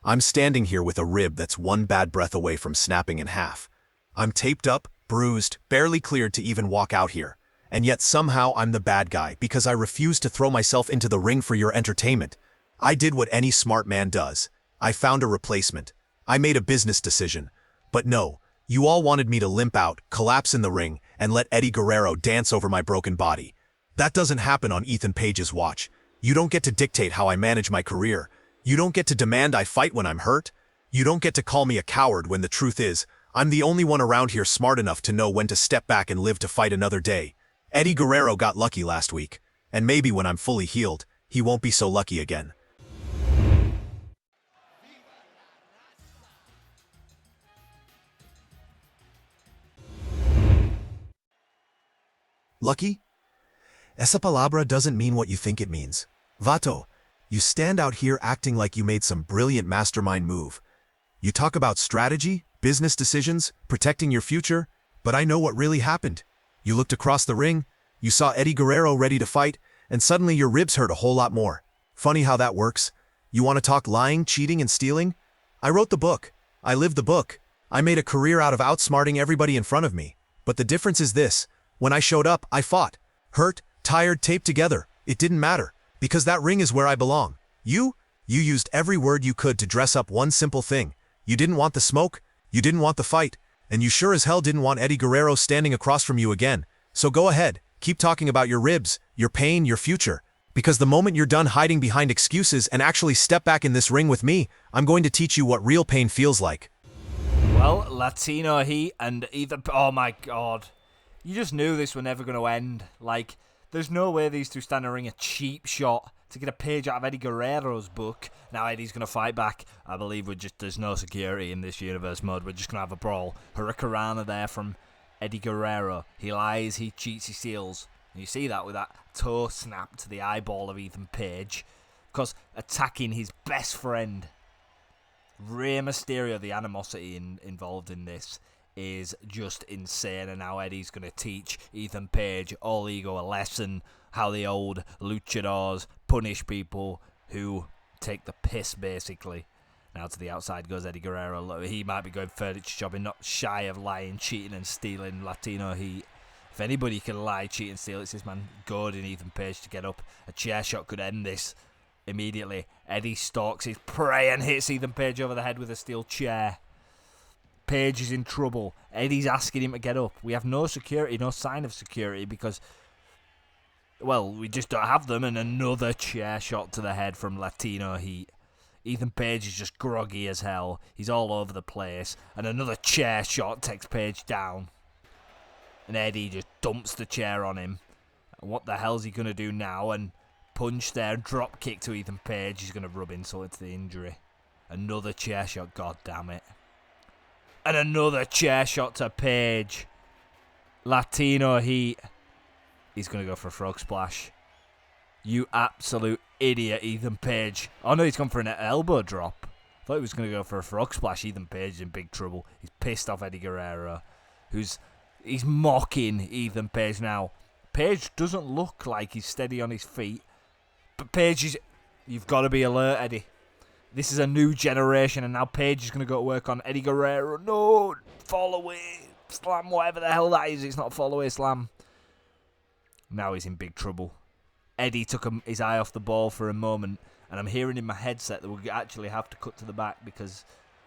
Speaker 3: I'm standing here with a rib that's 1 bad breath away from snapping in half. I'm taped up, bruised, barely cleared to even walk out here. And yet somehow I'm the bad guy because I refuse to throw myself into the ring for your entertainment. I did what any smart man does. I found a replacement. I made a business decision. But no, you all wanted me to limp out, collapse in the ring, and let Eddie Guerrero dance over my broken body. That doesn't happen on Ethan Page's watch. You don't get to dictate how I manage my career. You don't get to demand I fight when I'm hurt. You don't get to call me a coward when the truth is, I'm the only one around here smart enough to know when to step back and live to fight another day. Eddie Guerrero got lucky last week, and maybe when I'm fully healed, he won't be so lucky again. Lucky? Esa palabra doesn't mean what you think it means. Vato, you stand out here acting like you made some brilliant mastermind move. You talk about strategy, business decisions, protecting your future, but I know what really happened. You looked across the ring, you saw Eddie Guerrero ready to fight, and suddenly your ribs hurt a whole lot more. Funny how that works. You want to talk lying, cheating, and stealing? I wrote the book. I lived the book. I made a career out of outsmarting everybody in front of me. But the difference is this. When I showed up, I fought. Hurt, tired, taped together. It didn't matter. Because that ring is where I belong. You used every word you could to dress up one simple thing. You didn't want the smoke. You didn't want the fight. And you sure as hell didn't want Eddie Guerrero standing across from you again. So go ahead. Keep talking about your ribs, your pain, your future. Because the moment you're done hiding behind excuses and actually step back in this ring with me, I'm going to teach you what real pain feels like.
Speaker 1: Well, Latino Heat and either... Oh my God. You just knew this was never going to end. Like, there's no way these two stand in a ring a cheap shot to get a page out of Eddie Guerrero's book. Now Eddie's going to fight back. I believe there's no security in this universe mode. We're just going to have a brawl. Hurricanrana there from Eddie Guerrero. He lies, he cheats, he steals. And you see that with that toe snap to the eyeball of Ethan Page. Because attacking his best friend. Rey Mysterio, the animosity involved in this is just insane. And now Eddie's going to teach Ethan Page, All Ego, a lesson. How the old luchadors punish people who take the piss, basically. Now to the outside goes Eddie Guerrero. He might be going furniture shopping, not shy of lying, cheating and stealing Latino Heat. If anybody can lie, cheat and steal, it's this man goading Ethan Page to get up. A chair shot could end this immediately. Eddie stalks his prey and hits Ethan Page over the head with a steel chair. Page is in trouble. Eddie's asking him to get up. We have no security, no sign of security because, well, we just don't have them. And another chair shot to the head from Latino Heat. Ethan Page is just groggy as hell. He's all over the place. And another chair shot takes Page down. And Eddie just dumps the chair on him. And what the hell's he going to do now? And punch there, drop kick to Ethan Page. He's going to rub insult into the injury. Another chair shot, god damn it. And another chair shot to Page. Latino Heat. He's going to go for a frog splash. You absolute idiot, Ethan Page. Oh no, he's gone for an elbow drop. I thought he was going to go for a frog splash. Ethan Page is in big trouble. He's pissed off Eddie Guerrero. He's mocking Ethan Page now. Page doesn't look like he's steady on his feet. But Page is... You've got to be alert, Eddie. This is a new generation, and now Page is going to go to work on Eddie Guerrero. No, fall away, slam, whatever the hell that is. It's not a fall away slam. Now he's in big trouble. Eddie took his eye off the ball for a moment, and I'm hearing in my headset that we'll actually have to cut to the back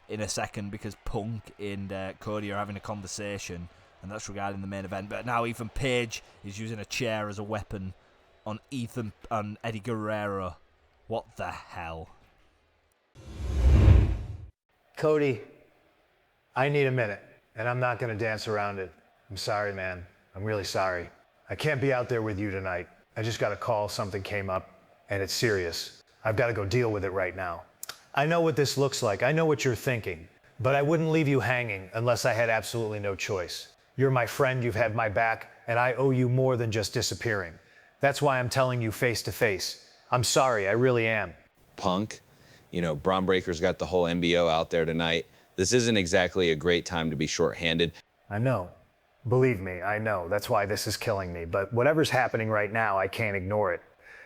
Speaker 1: in a second because Punk and Cody are having a conversation, and that's regarding the main event. But now Ethan Page is using a chair as a weapon on Eddie Guerrero. What the hell?
Speaker 6: Cody, I need a minute, and I'm not going to dance around it. I'm sorry, man. I'm really sorry. I can't be out there with you tonight. I just got a call, something came up, and it's serious. I've got to go deal with it right now. I know what this looks like. I know what you're thinking, but I wouldn't leave you hanging unless I had absolutely no choice. You're my friend, you've had my back, and I owe you more than just disappearing. That's why I'm telling you face to face. I'm sorry, I really am.
Speaker 7: Punk. You know, Bron Breaker's got the whole MBO out there tonight. This isn't exactly a great time to be shorthanded.
Speaker 6: I know. Believe me, I know. That's why this is killing me. But whatever's happening right now, I can't ignore it.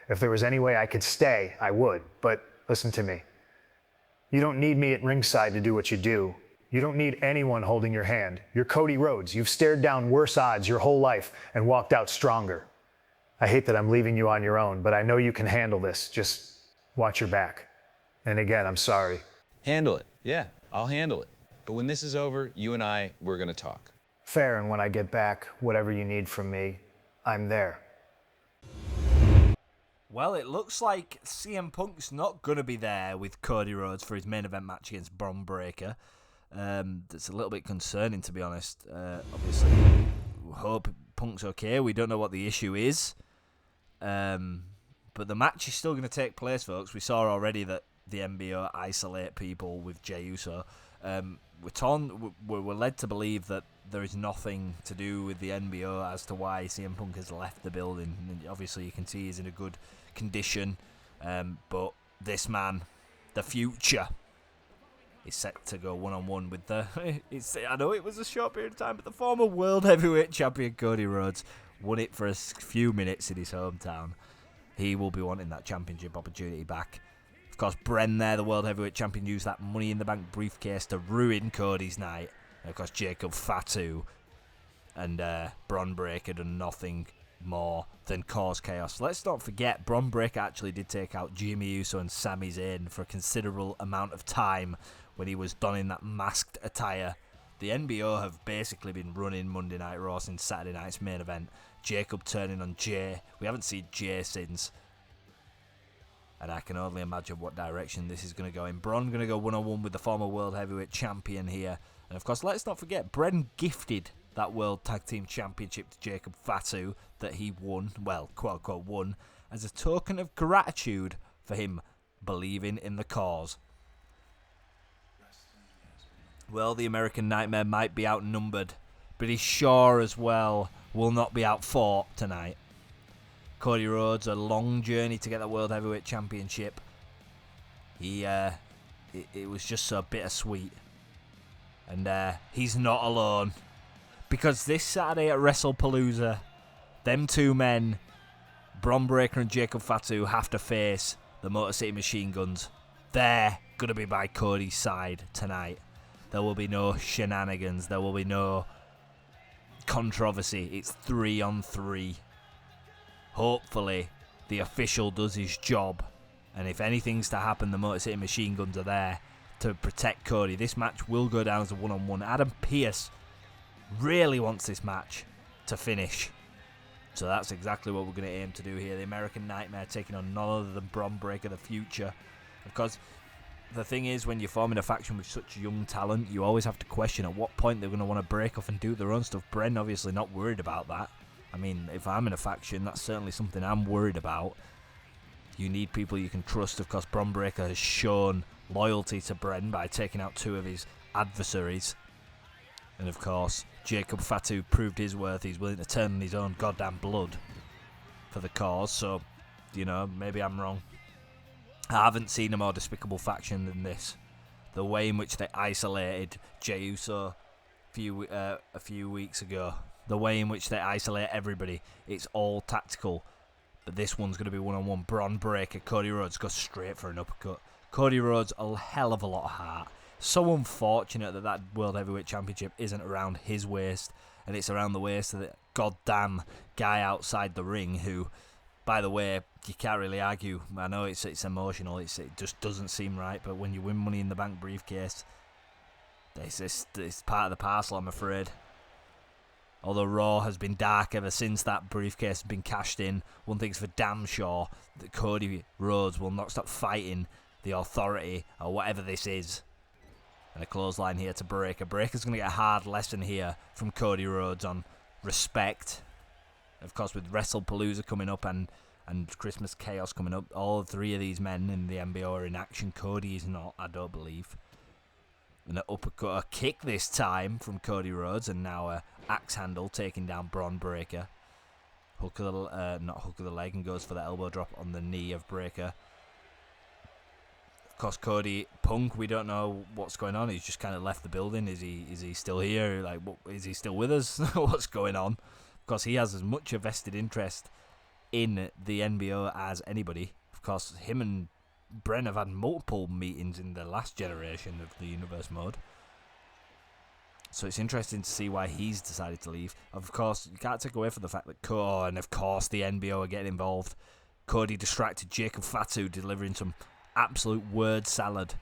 Speaker 6: If there was any way I could stay, I would. But listen to me. You don't need me at ringside to do what you do. You don't need anyone holding your hand. You're Cody Rhodes. You've stared down worse odds your whole life and walked out stronger. I hate that I'm leaving you on your own, but I know you can handle this. Just watch your back. And again, I'm sorry.
Speaker 7: Handle it. Yeah, I'll handle it. But when this is over, you and we're going to talk.
Speaker 6: Fair, and when I get back, whatever you need from me, I'm there.
Speaker 1: Well, it looks like CM Punk's not going to be there with Cody Rhodes for his main event match against Bron Breakker. That's a little bit concerning, to be honest. Obviously, we hope Punk's okay. We don't know what the issue is. But the match is still going to take place, folks. We saw already that the MBO isolate people with Jey Uso. We're led to believe that there is nothing to do with the NBO as to why CM Punk has left the building. And obviously, you can see he's in a good condition. But this man, the future, is set to go one-on-one with I know it was a short period of time, but the former World Heavyweight Champion Cody Rhodes won it for a few minutes in his hometown. He will be wanting that championship opportunity back. Of course, Bren there, the World Heavyweight Champion, used that Money in the Bank briefcase to ruin Cody's night. And of course, Jacob Fatu and Bron Breakker done nothing more than cause chaos. Let's not forget, Bron Breakker actually did take out Jimmy Uso and Sami Zayn for a considerable amount of time when he was donning that masked attire. The NBO have basically been running Monday Night Raw since Saturday night's main event. Jacob turning on Jay. We haven't seen Jay since. And I can only imagine what direction this is going to go in. Bron going to go one-on-one with the former World Heavyweight Champion here. And of course, let's not forget, Bren gifted that World Tag Team Championship to Jacob Fatu that he won, well, quote-unquote won, as a token of gratitude for him believing in the cause. Well, the American Nightmare might be outnumbered, but he sure as well will not be outfought tonight. Cody Rhodes, a long journey to get that World Heavyweight Championship. It was just so bittersweet. And he's not alone. Because this Saturday at WrestlePalooza, them two men, Bron Breakker and Jacob Fatu, have to face the Motor City Machine Guns. They're going to be by Cody's side tonight. There will be no shenanigans. There will be no controversy. It's 3-on-3. Hopefully, the official does his job. And if anything's to happen, the Motor City Machine Guns are there to protect Cody. This match will go down as a one-on-one. Adam Pearce really wants this match to finish. So that's exactly what we're going to aim to do here. The American Nightmare taking on none other than Bron Breakker, the future. Of course, the thing is, when you're forming a faction with such young talent, you always have to question at what point they're going to want to break off and do their own stuff. Bren obviously not worried about that. I mean, if I'm in a faction, that's certainly something I'm worried about. You need people you can trust. Of course, Bron Breakker has shown loyalty to Bren by taking out 2 of his adversaries. And of course, Jacob Fatu proved his worth. He's willing to turn in his own goddamn blood for the cause. So, you know, maybe I'm wrong. I haven't seen a more despicable faction than this. The way in which they isolated Jey Uso a few weeks ago. The way in which they isolate everybody. It's all tactical. But this one's going to be one-on-one. Bron Breakker, Cody Rhodes goes straight for an uppercut. Cody Rhodes, a hell of a lot of heart. So unfortunate that World Heavyweight Championship isn't around his waist, and it's around the waist of the goddamn guy outside the ring who, by the way, you can't really argue. I know it's emotional, it just doesn't seem right, but when you win Money in the Bank briefcase, it's part of the parcel, I'm afraid. Although Raw has been dark ever since that briefcase has been cashed in, one thing's for damn sure, that Cody Rhodes will not stop fighting the Authority, or whatever this is. And a clothesline here to Breakker. Breakker's going to get a hard lesson here from Cody Rhodes on respect. Of course, with WrestlePalooza coming up and Christmas Chaos coming up, all 3 of these men in the NBO are in action. Cody is not, I don't believe. And an uppercut, a kick this time from Cody Rhodes, and now a axe handle taking down Bron Breakker. Not hook of the leg, and goes for the elbow drop on the knee of Breakker. Of course, Cody Punk, we don't know what's going on. He's just kind of left the building. Is he still here? Like, is he still with us? What's going on? Of course, he has as much a vested interest in the NBO as anybody. Of course, him and Bren have had multiple meetings in the last generation of the Universe mode. So it's interesting to see why he's decided to leave. Of course, you can't take away from the fact that and of course the NBO are getting involved. Cody distracted Jacob Fatu, delivering some absolute word salad.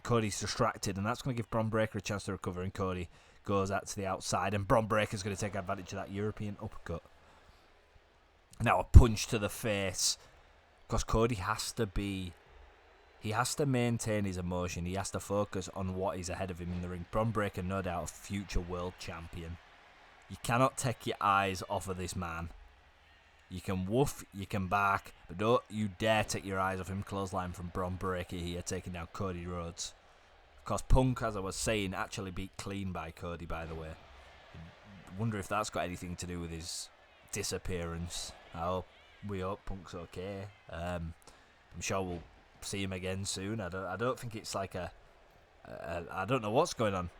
Speaker 1: Cody's distracted, and that's going to give Bron Breakker a chance to recover, and Cody goes out to the outside, and Bron Breakker's going to take advantage of that European uppercut. Now a punch to the face. Because Cody has to maintain his emotion. He has to focus on what is ahead of him in the ring. Bron Breakker, no doubt, a future world champion. You cannot take your eyes off of this man. You can woof, you can bark, but don't you dare take your eyes off him. Clothesline from Bron Breakker here, taking down Cody Rhodes. Of course, Punk, as I was saying, actually beat clean by Cody, by the way. I wonder if that's got anything to do with his disappearance. We hope Punk's okay. I'm sure we'll see him again soon. I don't think it's like I don't know what's going on.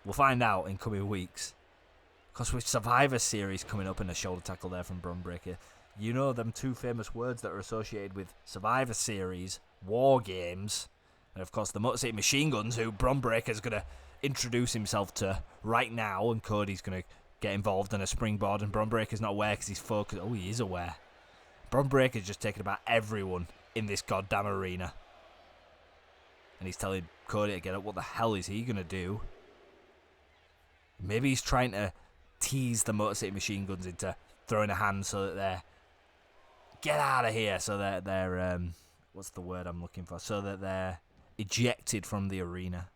Speaker 1: We'll find out in coming weeks. Because with Survivor Series coming up and a shoulder tackle there from Bron Breakker, you know them 2 famous words that are associated with Survivor Series, War Games, and of course the Motor City Machine Guns, who Bron Breakker's going to introduce himself to right now, and Cody's going to get involved in a springboard, and Bron Breakker's not aware because he's focused. Oh, he is aware. Bron Breakker's just taking about everyone in this goddamn arena. And he's telling Cody to get up. What the hell is he going to do? Maybe he's trying to tease the Motor City Machine Guns into throwing a hand so that they're... Get out of here! So that they're what's the word I'm looking for? So that they're ejected from the arena.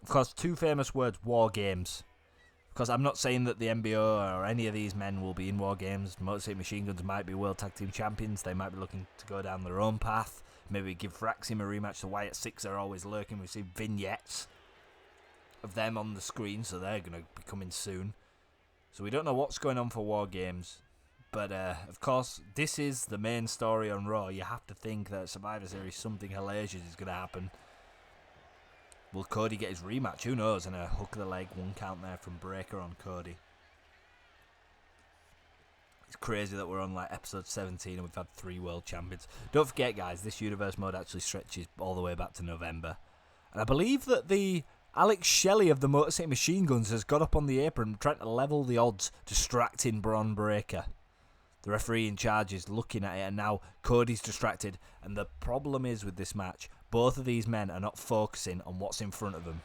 Speaker 1: Of course, 2 famous words, War Games. Because I'm not saying that the NBO or any of these men will be in War Games. Motor City Machine Guns might be World Tag Team Champions. They might be looking to go down their own path. Maybe give FrAxiom a rematch. The Wyatt Six are always lurking. We see vignettes of them on the screen, so they're going to be coming soon. So we don't know what's going on for War Games. But, of course, this is the main story on Raw. You have to think that Survivor Series, something hellacious is going to happen. Will Cody get his rematch? Who knows? And a hook of the leg, 1 count there from Breakker on Cody. It's crazy that we're on like episode 17 and we've had 3 world champions. Don't forget, guys, this universe mode actually stretches all the way back to November. And I believe that the Alex Shelley of the Motor City Machine Guns has got up on the apron trying to level the odds, distracting Bron Breakker. The referee in charge is looking at it, and now Cody's distracted. And the problem is with this match, both of these men are not focusing on what's in front of them.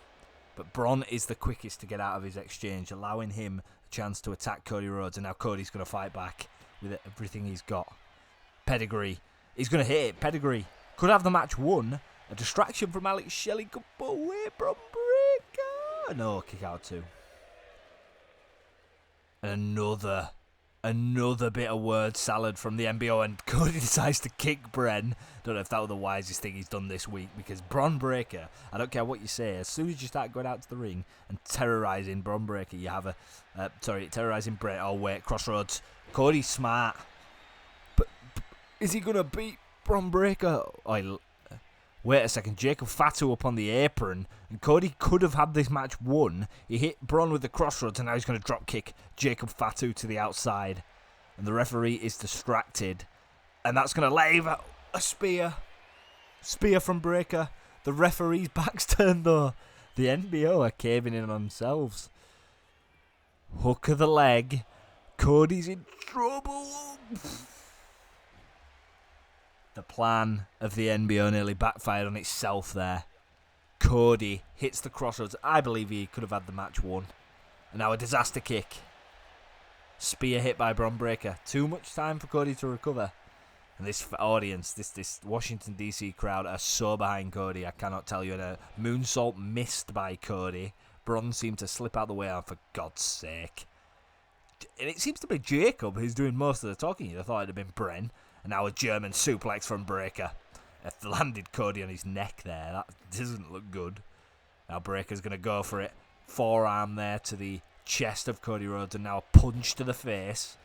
Speaker 1: But Bron is the quickest to get out of his exchange, allowing him a chance to attack Cody Rhodes. And now Cody's going to fight back with everything he's got. Pedigree. He's going to hit it. Pedigree. Could have the match won. A distraction from Alex Shelley. Could put away Bron Breakker. No, kick out 2. And another bit of word salad from the NBO, and Cody decides to kick Bren. Don't know if that was the wisest thing he's done this week, because Bron Breakker, I don't care what you say, as soon as you start going out to the ring and terrorising Bron Breakker, you have terrorising Bren. Oh wait, Crossroads. Cody's smart, but is he gonna beat Bron Breakker? Wait a second, Jacob Fatu up on the apron, and Cody could have had this match won. He hit Bron with the Crossroads, and now he's going to drop kick Jacob Fatu to the outside. And the referee is distracted, and that's going to lay a spear. Spear from Breakker. The referee's back's turned though. The NBO are caving in on themselves. Hook of the leg. Cody's in trouble. The plan of the NBO nearly backfired on itself there. Cody hits the Crossroads. I believe he could have had the match won. And now a disaster kick. Spear hit by Bron Breakker. Too much time for Cody to recover. And this audience, this Washington DC crowd are so behind Cody. I cannot tell you. And a moonsault missed by Cody. Bron seemed to slip out the way. Oh, for God's sake. And it seems to be Jacob who's doing most of the talking. I thought it'd have been Bren. And now a German suplex from Breakker. It landed Cody on his neck there. That doesn't look good. Now Breakker's going to go for it. Forearm there to the chest of Cody Rhodes. And now a punch to the face.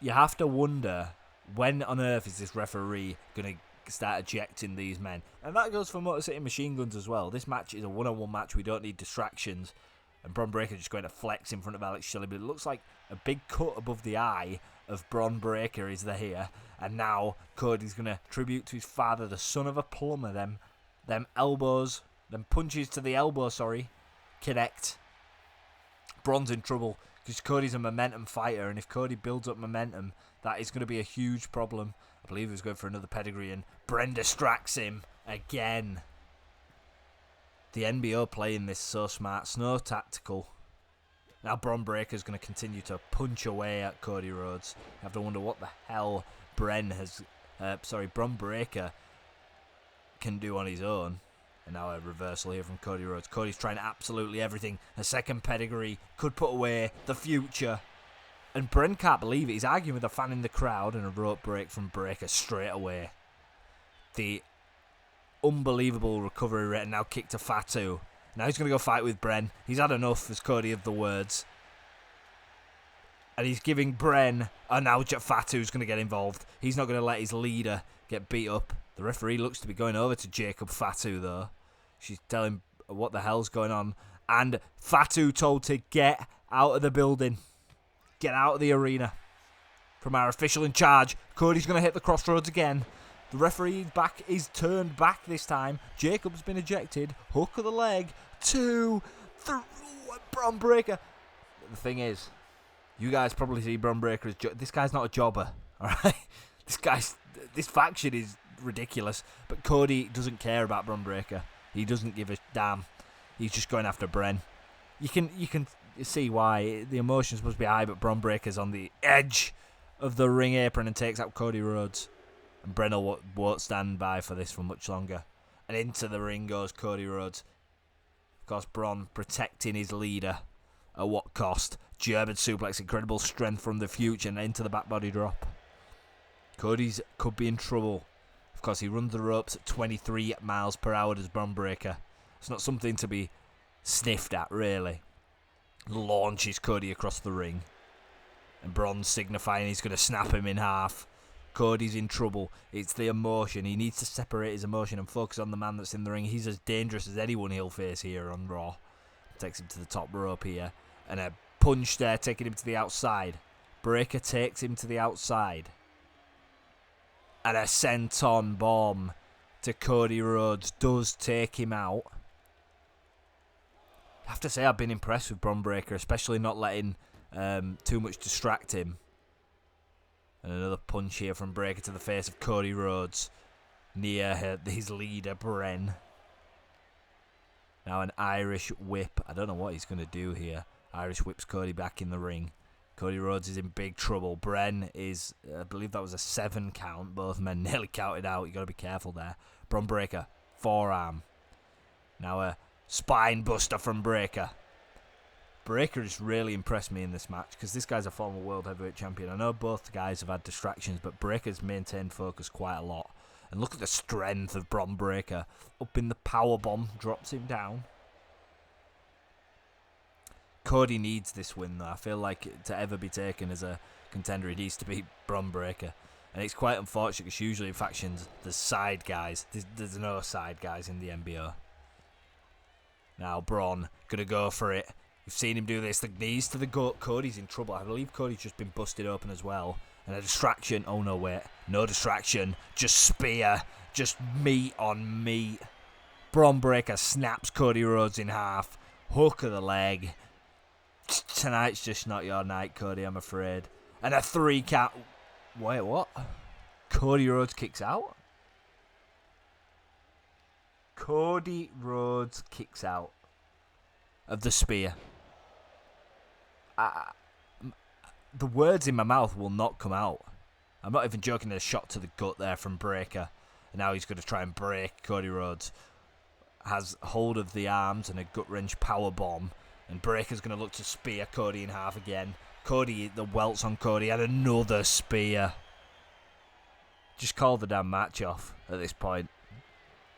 Speaker 1: You have to wonder, when on earth is this referee going to start ejecting these men? And that goes for Motor City Machine Guns as well. This match is a one-on-one match. We don't need distractions. And Bron Breakker just going to flex in front of Alex Shelley. But it looks like a big cut above the eye of Bron Breakker is there here. And now Cody's going to tribute to his father, the son of a plumber. Them elbows, them punches to the elbow, connect. Bron's in trouble because Cody's a momentum fighter. And if Cody builds up momentum, that is going to be a huge problem. I believe he was going for another pedigree, and Bren distracts him again. The NBO playing this so smart, so tactical. Now Bron Breakker's going to continue to punch away at Cody Rhodes. You have to wonder what the hell Bron Breakker can do on his own. And now a reversal here from Cody Rhodes. Cody's trying absolutely everything. A second pedigree could put away the future. And Bren can't believe it. He's arguing with a fan in the crowd, and a rope break from Breakker straight away. The unbelievable recovery rate, and now kick to Fatu. Now he's going to go fight with Bren. He's had enough, as Cody of the words. And he's giving Bren, and now Fatu's going to get involved. He's not going to let his leader get beat up. The referee looks to be going over to Jacob Fatu, though. She's telling him what the hell's going on. And Fatu told to get out of the building. Get out of the arena. From our official in charge, Cody's going to hit the Crossroads again. The referee's back is turned back this time. Jacob's been ejected. Hook of the leg. 2, 3. Bron Breakker. The thing is, you guys probably see Bron Breakker as this guy's not a jobber, all right? This faction is ridiculous, but Cody doesn't care about Bron Breakker. He doesn't give a damn. He's just going after Bren. You can see why the emotions must be high, but Bron Breakker's on the edge of the ring apron and takes out Cody Rhodes. And Bren won't stand by for this for much longer. And into the ring goes Cody Rhodes. Of course, Bron protecting his leader. At what cost? German suplex, incredible strength from the future, and into the back body drop. Cody's could be in trouble. Of course, he runs the ropes at 23 miles per hour as Bron Breakker. It's not something to be sniffed at, really. Launches Cody across the ring. And Bron signifying he's going to snap him in half. Cody's in trouble. It's the emotion. He needs to separate his emotion and focus on the man that's in the ring. He's as dangerous as anyone he'll face here on Raw. Takes him to the top rope here. And a punch there, taking him to the outside. Breakker takes him to the outside. And a senton bomb to Cody Rhodes does take him out. I have to say I've been impressed with Bron Breakker, especially not letting too much distract him. And another punch here from Breakker to the face of Cody Rhodes. near his leader, Bren. Now an Irish whip. I don't know what he's going to do here. Irish whips Cody back in the ring. Cody Rhodes is in big trouble. Bren is, I believe that was a 7 count. Both men nearly counted out. You got to be careful there. Bron Breakker, forearm. Now a spine buster from Breakker. Breakker has really impressed me in this match because this guy's a former world heavyweight champion. I know both guys have had distractions, but Breakker's maintained focus quite a lot. And look at the strength of Bron Breakker. Up in the powerbomb, drops him down. Cody needs this win, though. I feel like to ever be taken as a contender, he needs to beat Bron Breakker. And it's quite unfortunate because usually in factions, there's side guys. There's no side guys in the NBO. Now Bron going to go for it. You've seen him do this. The knees to the gut. Cody's in trouble. I believe Cody's just been busted open as well. And a distraction. Oh, no, wait. No distraction. Just spear. Just meat on meat. Bron Breakker snaps Cody Rhodes in half. Hook of the leg. Tonight's just not your night, Cody, I'm afraid. And a 3 count. Wait, what? Cody Rhodes kicks out? Cody Rhodes kicks out of the spear. The words in my mouth will not come out. I'm not even joking. A shot to the gut there from Breakker. And now he's going to try and break Cody Rhodes. Has hold of the arms and a gut wrench power bomb. And Breakker's going to look to spear Cody in half again. Cody, the welts on Cody, and another spear. Just call the damn match off at this point.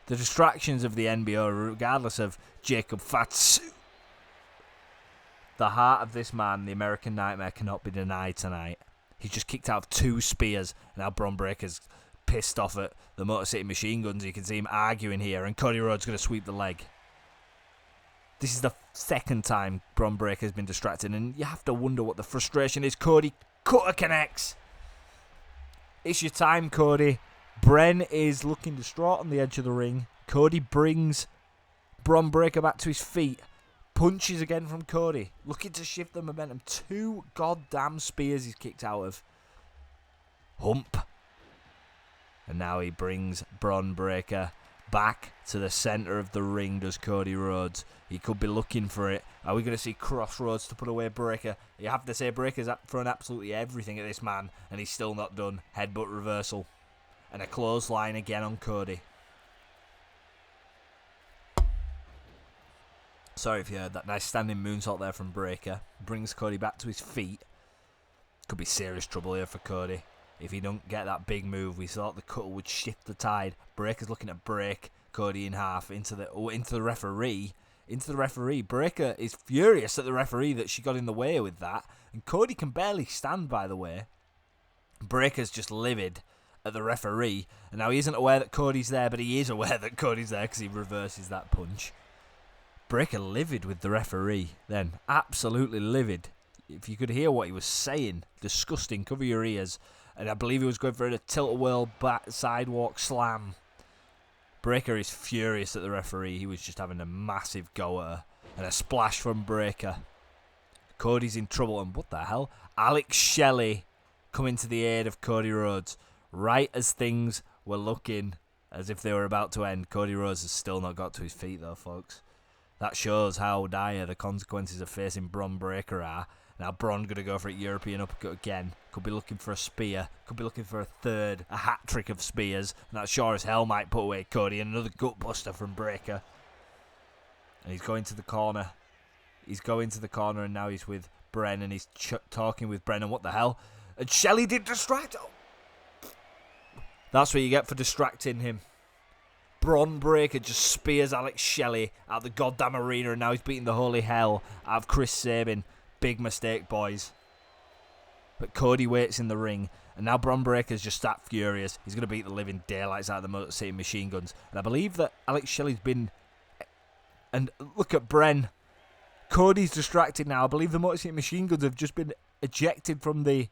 Speaker 1: The distractions of the NBO, regardless of Jacob Fatu. The heart of this man, the American Nightmare, cannot be denied tonight. He's just kicked out of 2 spears. And now Bron Breakker's pissed off at the Motor City Machine Guns. You can see him arguing here. And Cody Rhodes going to sweep the leg. This is the second time Bron Breakker's been distracted. And you have to wonder what the frustration is. Cody, cutter connects. It's your time, Cody. Bren is looking distraught on the edge of the ring. Cody brings Bron Breakker back to his feet. Punches again from Cody. Looking to shift the momentum. 2 goddamn spears he's kicked out of. Hump. And now he brings Bron Breakker back to the centre of the ring, does Cody Rhodes. He could be looking for it. Are we going to see Crossroads to put away Breakker? You have to say Breakker's thrown absolutely everything at this man, and he's still not done. Headbutt reversal. And a clothesline again on Cody. Sorry if you heard that nice standing moonsault there from Breakker. Brings Cody back to his feet. Could be serious trouble here for Cody. If he don't get that big move, we thought the cutter would shift the tide. Breakker's looking to break Cody in half into the referee. Into the referee. Breakker is furious at the referee that she got in the way with that. And Cody can barely stand, by the way. Breakker's just livid at the referee. And now he isn't aware that Cody's there, but he is aware that Cody's there because he reverses that punch. Breakker livid with the referee then. Absolutely livid. If you could hear what he was saying. Disgusting. Cover your ears. And I believe he was going for a tilt-a-whirl back sidewalk slam. Breakker is furious at the referee. He was just having a massive go at her. And a splash from Breakker. Cody's in trouble. And what the hell? Alex Shelley coming to the aid of Cody Rhodes. Right as things were looking as if they were about to end. Cody Rhodes has still not got to his feet though, folks. That shows how dire the consequences of facing Bron Breakker are. Now Bron going to go for a European uppercut again. Could be looking for a spear. Could be looking for a hat trick of spears. And that sure as hell might put away Cody. And another gut buster from Breakker. And he's going to the corner. He's going to the corner and now he's with Bren. And he's talking with Bren. And what the hell? And Shelley did distract. Oh. That's what you get for distracting him. Bron Breakker just spears Alex Shelley out of the goddamn arena. And now he's beating the holy hell out of Chris Sabin. Big mistake, boys. But Cody waits in the ring. And now Bron Breakker's just that furious. He's going to beat the living daylights out of the Motor City Machine Guns. And I believe that Alex Shelley's been... And look at Bren. Cody's distracted now. I believe the Motor City Machine Guns have just been ejected from the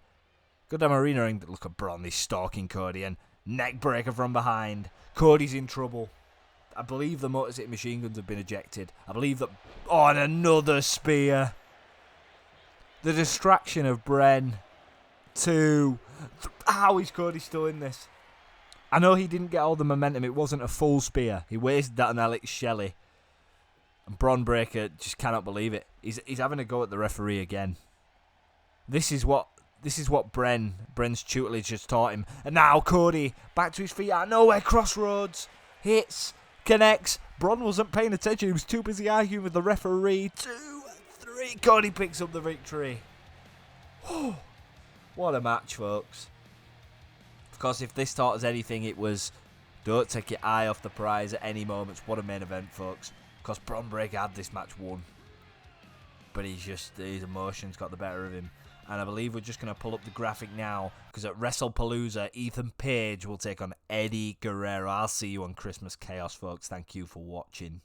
Speaker 1: goddamn arena. And look at Bron. He's stalking Cody. And neck breaker from behind. Cody's in trouble. I believe the Motor City Machine Guns have been ejected. I believe that... Oh, and another spear. The distraction of Bren. 2. How is Cody still in this? I know he didn't get all the momentum. It wasn't a full spear. He wasted that on Alex Shelley. And Bron Breakker just cannot believe it. He's having a go at the referee again. This is what Bren's tutelage has taught him. And now Cody back to his feet out of nowhere. Crossroads hits, connects. Bron wasn't paying attention. He was too busy arguing with the referee. 2, 3. Cody picks up the victory. What a match, folks. Of course, if this taught us anything, it was don't take your eye off the prize at any moment. What a main event, folks. Because Bron Breakker had this match won. But his emotions got the better of him. And I believe we're just going to pull up the graphic now, because at WrestlePalooza, Ethan Page will take on Eddie Guerrero. I'll see you on Christmas Chaos, folks. Thank you for watching.